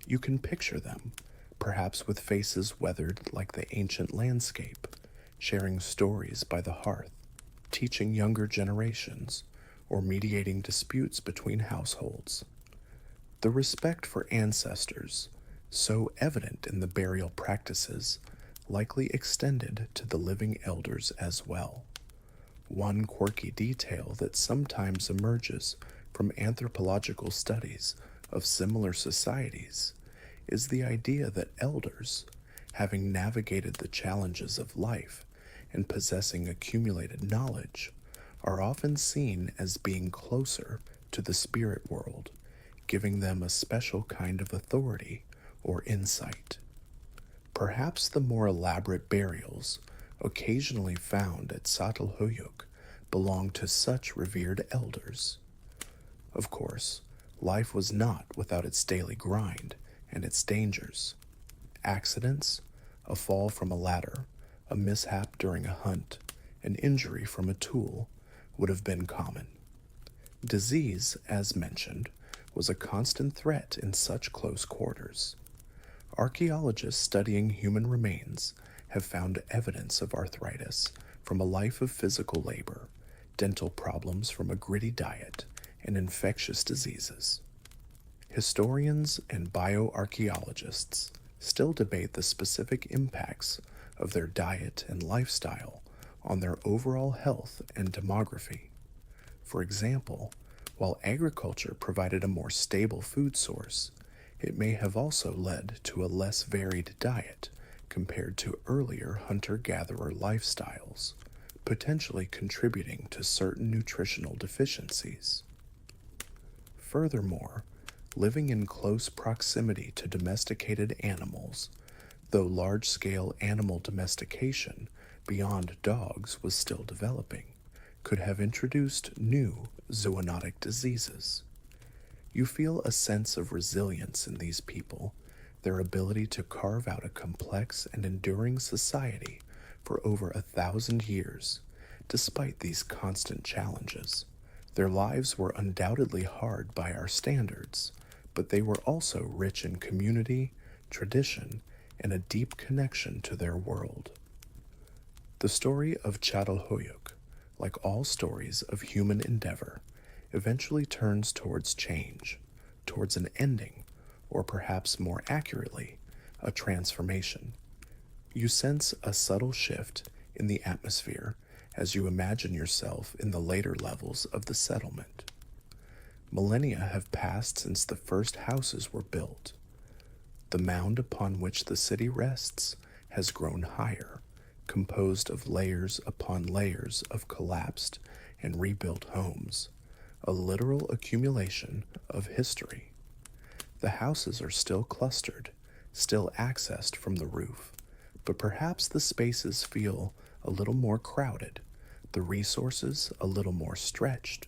Speaker 1: You can picture them, perhaps with faces weathered like the ancient landscape, sharing stories by the hearth, teaching younger generations, or mediating disputes between households. The respect for ancestors, so evident in the burial practices, likely extended to the living elders as well. One quirky detail that sometimes emerges from anthropological studies of similar societies is the idea that elders, having navigated the challenges of life and possessing accumulated knowledge, are often seen as being closer to the spirit world, giving them a special kind of authority or insight. Perhaps the more elaborate burials occasionally found at Çatalhöyük belong to such revered elders. Of course, life was not without its daily grind and its dangers. Accidents, a fall from a ladder, a mishap during a hunt, an injury from a tool would have been common. Disease, as mentioned, was a constant threat in such close quarters. Archaeologists studying human remains have found evidence of arthritis from a life of physical labor, dental problems from a gritty diet, and infectious diseases. Historians and bioarchaeologists still debate the specific impacts of their diet and lifestyle on their overall health and demography. For example, while agriculture provided a more stable food source, it may have also led to a less varied diet compared to earlier hunter-gatherer lifestyles, potentially contributing to certain nutritional deficiencies. Furthermore, living in close proximity to domesticated animals, though large-scale animal domestication beyond dogs was still developing, could have introduced new zoonotic diseases. You feel a sense of resilience in these people, their ability to carve out a complex and enduring society for over 1,000 years, despite these constant challenges. Their lives were undoubtedly hard by our standards, but they were also rich in community, tradition, and a deep connection to their world. The story of Çatalhöyük, like all stories of human endeavor, eventually turns towards change, towards an ending, or perhaps more accurately, a transformation. You sense a subtle shift in the atmosphere as you imagine yourself in the later levels of the settlement. Millennia have passed since the first houses were built. The mound upon which the city rests has grown higher, composed of layers upon layers of collapsed and rebuilt homes, a literal accumulation of history. The houses are still clustered, still accessed from the roof, but perhaps the spaces feel a little more crowded, the resources a little more stretched.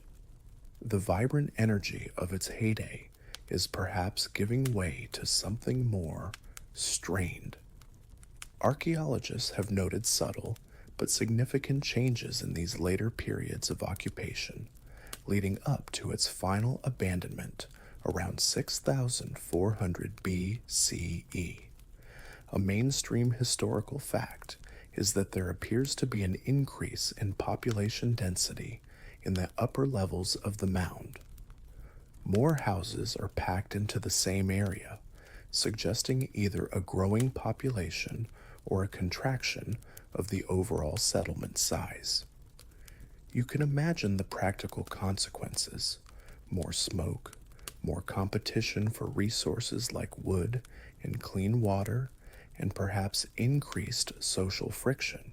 Speaker 1: The vibrant energy of its heyday is perhaps giving way to something more strained. Archaeologists have noted subtle but significant changes in these later periods of occupation, leading up to its final abandonment around 6400 BCE. A mainstream historical fact is that there appears to be an increase in population density in the upper levels of the mound. More houses are packed into the same area, suggesting either a growing population or a contraction of the overall settlement size. You can imagine the practical consequences: more smoke, more competition for resources like wood and clean water, and perhaps increased social friction.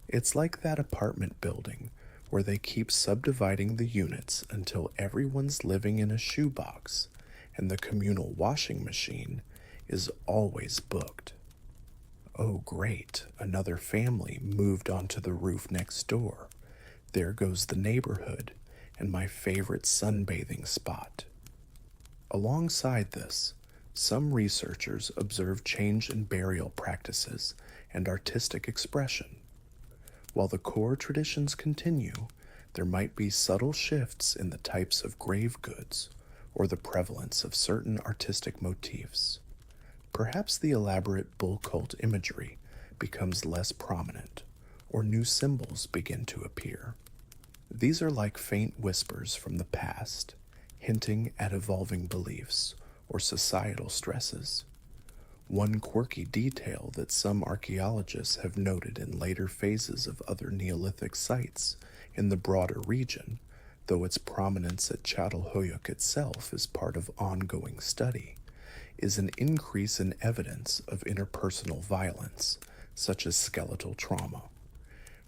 Speaker 1: It's like that apartment building where they keep subdividing the units until everyone's living in a shoebox and the communal washing machine is always booked. Oh great, another family moved onto the roof next door. There goes the neighborhood and my favorite sunbathing spot. Alongside this, some researchers observe change in burial practices and artistic expression. While the core traditions continue, there might be subtle shifts in the types of grave goods or the prevalence of certain artistic motifs. Perhaps the elaborate bull cult imagery becomes less prominent, or new symbols begin to appear. These are like faint whispers from the past, hinting at evolving beliefs or societal stresses. One quirky detail that some archaeologists have noted in later phases of other Neolithic sites in the broader region, though its prominence at Çatalhöyük itself is part of ongoing study, is an increase in evidence of interpersonal violence, such as skeletal trauma.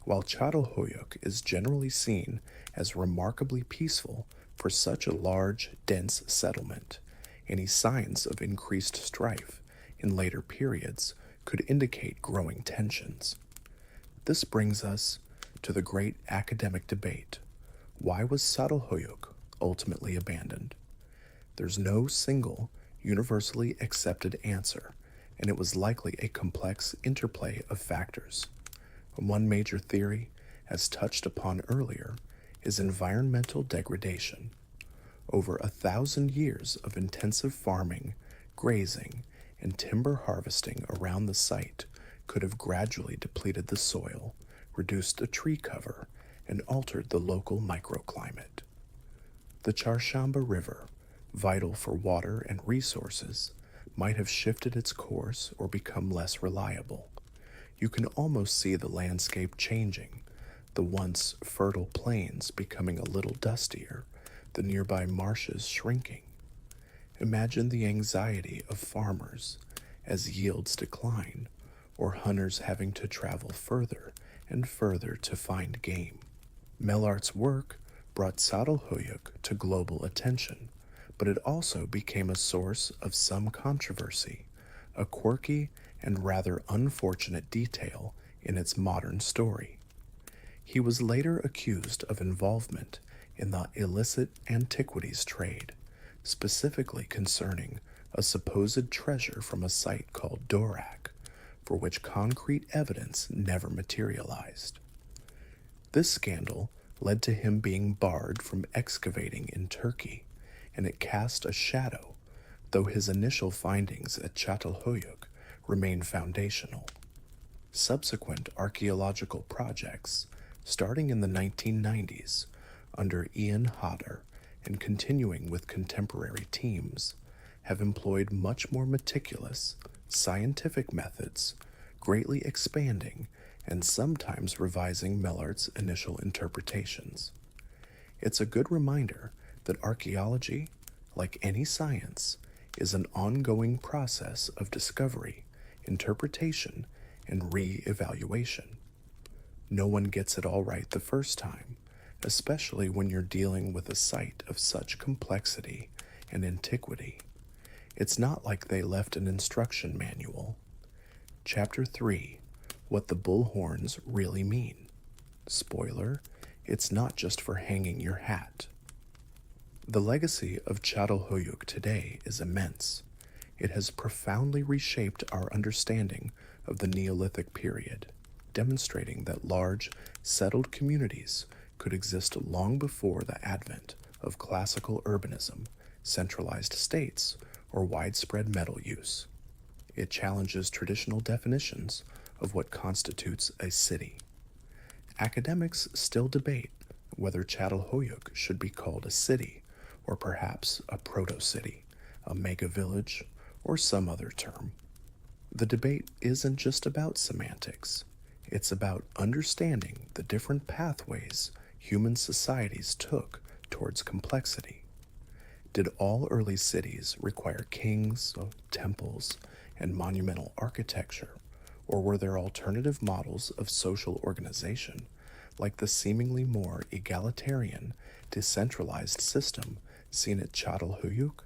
Speaker 1: While Çatalhöyük is generally seen as remarkably peaceful for such a large, dense settlement, any signs of increased strife in later periods could indicate growing tensions. This brings us to the great academic debate. Why was Çatalhöyük ultimately abandoned? There's no single, universally accepted answer, and it was likely a complex interplay of factors. One major theory, as touched upon earlier, is environmental degradation. Over 1,000 years of intensive farming, grazing, and timber harvesting around the site could have gradually depleted the soil, reduced the tree cover, and altered the local microclimate. The Charshamba River, vital for water and resources, might have shifted its course or become less reliable. You can almost see the landscape changing, the once fertile plains becoming a little dustier, the nearby marshes shrinking. Imagine the anxiety of farmers as yields decline, or hunters having to travel further and further to find game. Mellart's work brought Çatalhöyük to global attention, but it also became a source of some controversy, a quirky and rather unfortunate detail in its modern story. He was later accused of involvement in the illicit antiquities trade, specifically concerning a supposed treasure from a site called Dorak, for which concrete evidence never materialized. This scandal led to him being barred from excavating in Turkey, and it cast a shadow, though his initial findings at Çatalhöyük remain foundational. Subsequent archaeological projects, starting in the 1990s under Ian Hodder and continuing with contemporary teams, have employed much more meticulous, scientific methods, greatly expanding and sometimes revising Mellart's initial interpretations. It's a good reminder that archaeology, like any science, is an ongoing process of discovery, interpretation, and re-evaluation. No one gets it all right the first time, especially when you're dealing with a site of such complexity and antiquity. It's not like they left an instruction manual. Chapter 3: What the bullhorns really mean. Spoiler, it's not just for hanging your hat. The legacy of Çatalhöyük today is immense. It has profoundly reshaped our understanding of the Neolithic period, demonstrating that large, settled communities could exist long before the advent of classical urbanism, centralized states, or widespread metal use. It challenges traditional definitions of what constitutes a city. Academics still debate whether Çatalhöyük should be called a city, or perhaps a proto-city, a mega-village, or some other term. The debate isn't just about semantics. It's about understanding the different pathways human societies took towards complexity. Did all early cities require kings, temples, and monumental architecture, or were there alternative models of social organization, like the seemingly more egalitarian, decentralized system seen at Çatalhöyük?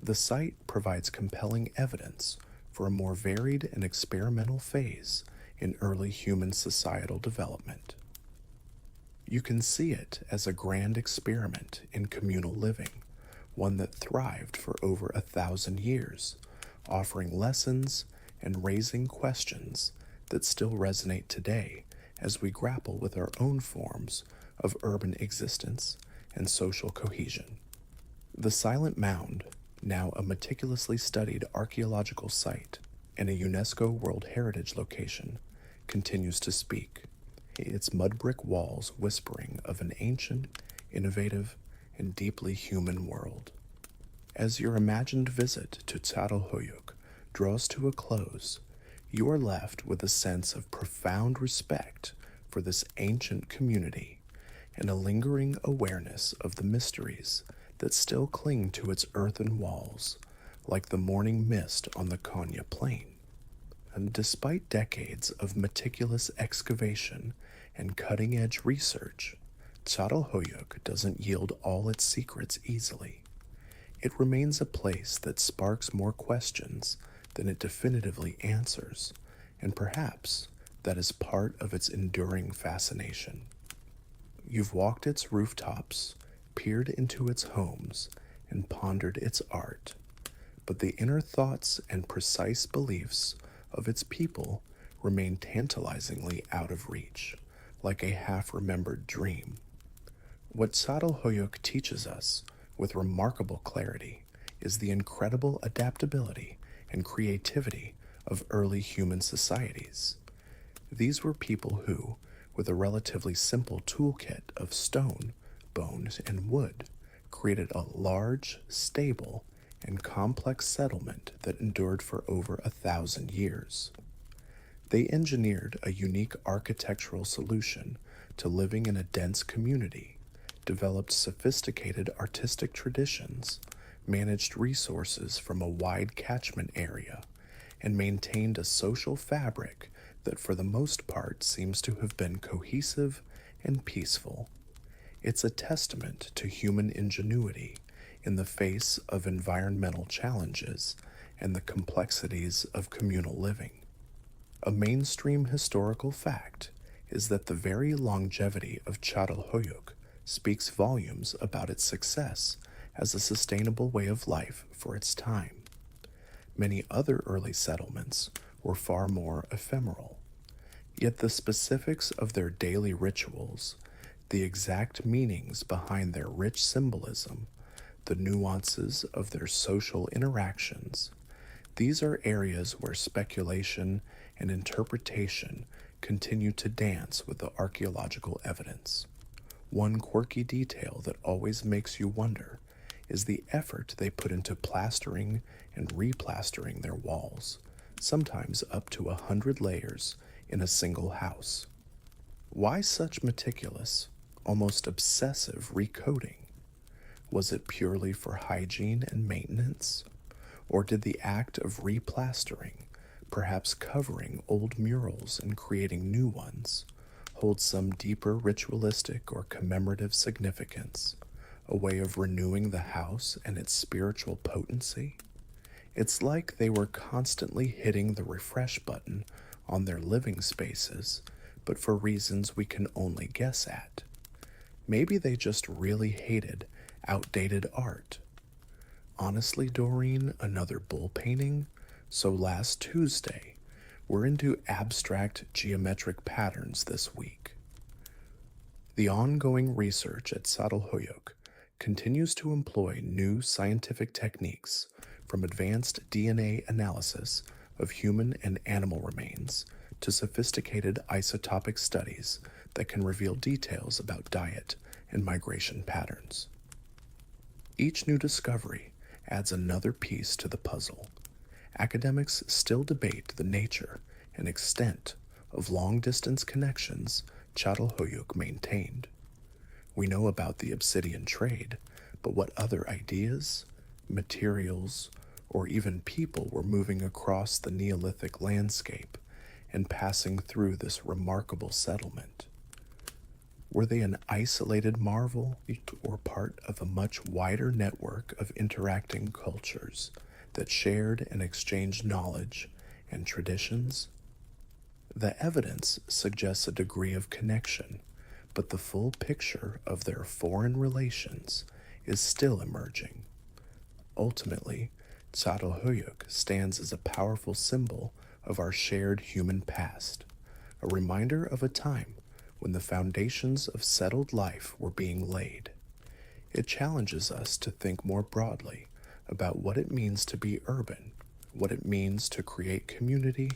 Speaker 1: The site provides compelling evidence for a more varied and experimental phase in early human societal development. You can see it as a grand experiment in communal living, one that thrived for over 1,000 years, offering lessons and raising questions that still resonate today as we grapple with our own forms of urban existence and social cohesion. The Silent Mound, now a meticulously studied archaeological site and a UNESCO World Heritage location, continues to speak, its mud brick walls whispering of an ancient, innovative, and deeply human world. As your imagined visit to Çatalhöyük draws to a close, you are left with a sense of profound respect for this ancient community and a lingering awareness of the mysteries that still cling to its earthen walls, like the morning mist on the Konya Plain. And despite decades of meticulous excavation and cutting-edge research, Çatalhöyük doesn't yield all its secrets easily. It remains a place that sparks more questions than it definitively answers, and perhaps that is part of its enduring fascination. You've walked its rooftops, peered into its homes, and pondered its art, but the inner thoughts and precise beliefs of its people remain tantalizingly out of reach, like a half-remembered dream. What Çatalhöyük teaches us with remarkable clarity is the incredible adaptability and creativity of early human societies. These were people who, with a relatively simple toolkit of stone, bones, and wood, created a large, stable, and complex settlement that endured for over 1,000 years. They engineered a unique architectural solution to living in a dense community, developed sophisticated artistic traditions, managed resources from a wide catchment area, and maintained a social fabric that for the most part seems to have been cohesive and peaceful. It's a testament to human ingenuity in the face of environmental challenges and the complexities of communal living. A mainstream historical fact is that the very longevity of Çatalhöyük speaks volumes about its success as a sustainable way of life for its time. Many other early settlements were far more ephemeral, yet the specifics of their daily rituals, the exact meanings behind their rich symbolism, the nuances of their social interactions, these are areas where speculation and interpretation continue to dance with the archaeological evidence. One quirky detail that always makes you wonder is the effort they put into plastering and replastering their walls, sometimes up to 100 layers in a single house. Why such meticulous, almost obsessive recoating? Was it purely for hygiene and maintenance? Or did the act of replastering, perhaps covering old murals and creating new ones, hold some deeper ritualistic or commemorative significance, a way of renewing the house and its spiritual potency? It's like they were constantly hitting the refresh button on their living spaces, but for reasons we can only guess at. Maybe they just really hated outdated art. Honestly, Doreen, another bull painting? So last Tuesday, we're into abstract geometric patterns this week. The ongoing research at Çatalhöyük continues to employ new scientific techniques, from advanced DNA analysis of human and animal remains to sophisticated isotopic studies that can reveal details about diet and migration patterns. Each new discovery adds another piece to the puzzle. Academics still debate the nature and extent of long-distance connections Çatalhöyük maintained. We know about the obsidian trade, but what other ideas, materials, or even people were moving across the Neolithic landscape and passing through this remarkable settlement? Were they an isolated marvel or part of a much wider network of interacting cultures that shared and exchanged knowledge and traditions? The evidence suggests a degree of connection, but the full picture of their foreign relations is still emerging. Ultimately, Çatalhöyük stands as a powerful symbol of our shared human past, a reminder of a time when the foundations of settled life were being laid. It challenges us to think more broadly about what it means to be urban, what it means to create community,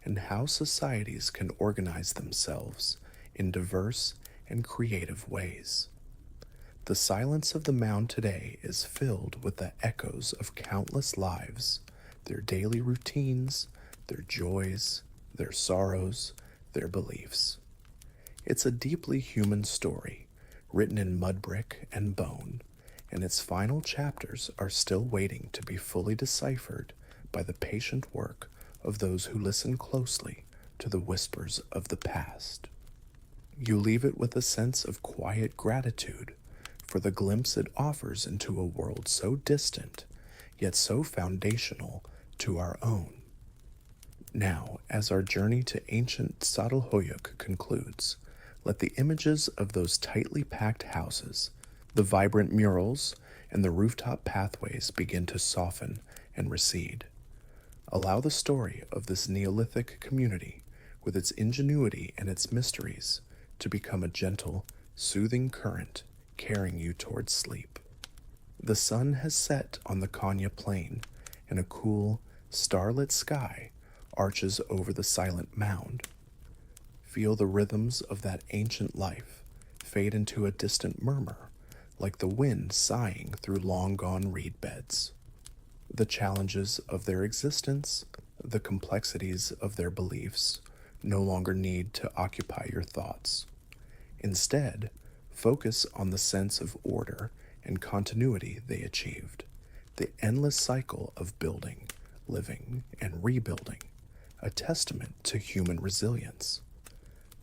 Speaker 1: and how societies can organize themselves in diverse and creative ways. The silence of the mound today is filled with the echoes of countless lives, their daily routines, their joys, their sorrows, their beliefs. It's a deeply human story, written in mud brick and bone, and its final chapters are still waiting to be fully deciphered by the patient work of those who listen closely to the whispers of the past. You leave it with a sense of quiet gratitude for the glimpse it offers into a world so distant, yet so foundational to our own. Now, as our journey to ancient Çatalhöyük concludes, let the images of those tightly packed houses, the vibrant murals, and the rooftop pathways begin to soften and recede. Allow the story of this Neolithic community, with its ingenuity and its mysteries, to become a gentle, soothing current carrying you towards sleep. The sun has set on the Kanya plain, and a cool, starlit sky arches over the silent mound. Feel the rhythms of that ancient life fade into a distant murmur, like the wind sighing through long-gone reed beds. The challenges of their existence, the complexities of their beliefs, no longer need to occupy your thoughts. Instead, focus on the sense of order and continuity they achieved, the endless cycle of building, living, and rebuilding, a testament to human resilience.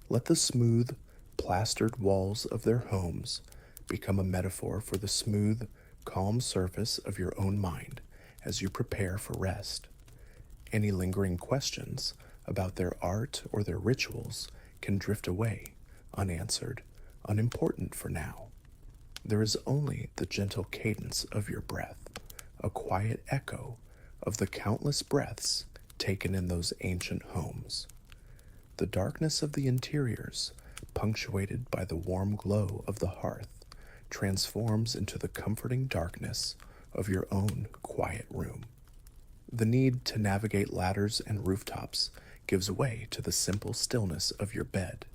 Speaker 1: Let the smooth, plastered walls of their homes become a metaphor for the smooth, calm surface of your own mind as you prepare for rest. Any lingering questions about their art or their rituals can drift away, unanswered, unimportant for now. There is only the gentle cadence of your breath, a quiet echo of the countless breaths taken in those ancient homes. The darkness of the interiors, punctuated by the warm glow of the hearth, transforms into the comforting darkness of your own quiet room. The need to navigate ladders and rooftops gives way to the simple stillness of your bed.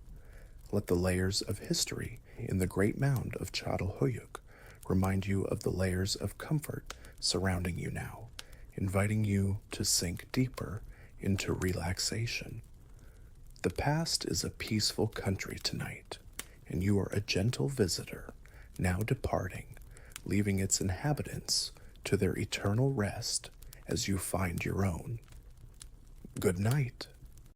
Speaker 1: Let the layers of history in the great mound of Çatalhöyük remind you of the layers of comfort surrounding you now, inviting you to sink deeper into relaxation. The past is a peaceful country tonight, and you are a gentle visitor, now departing, leaving its inhabitants to their eternal rest as you find your own. Good night.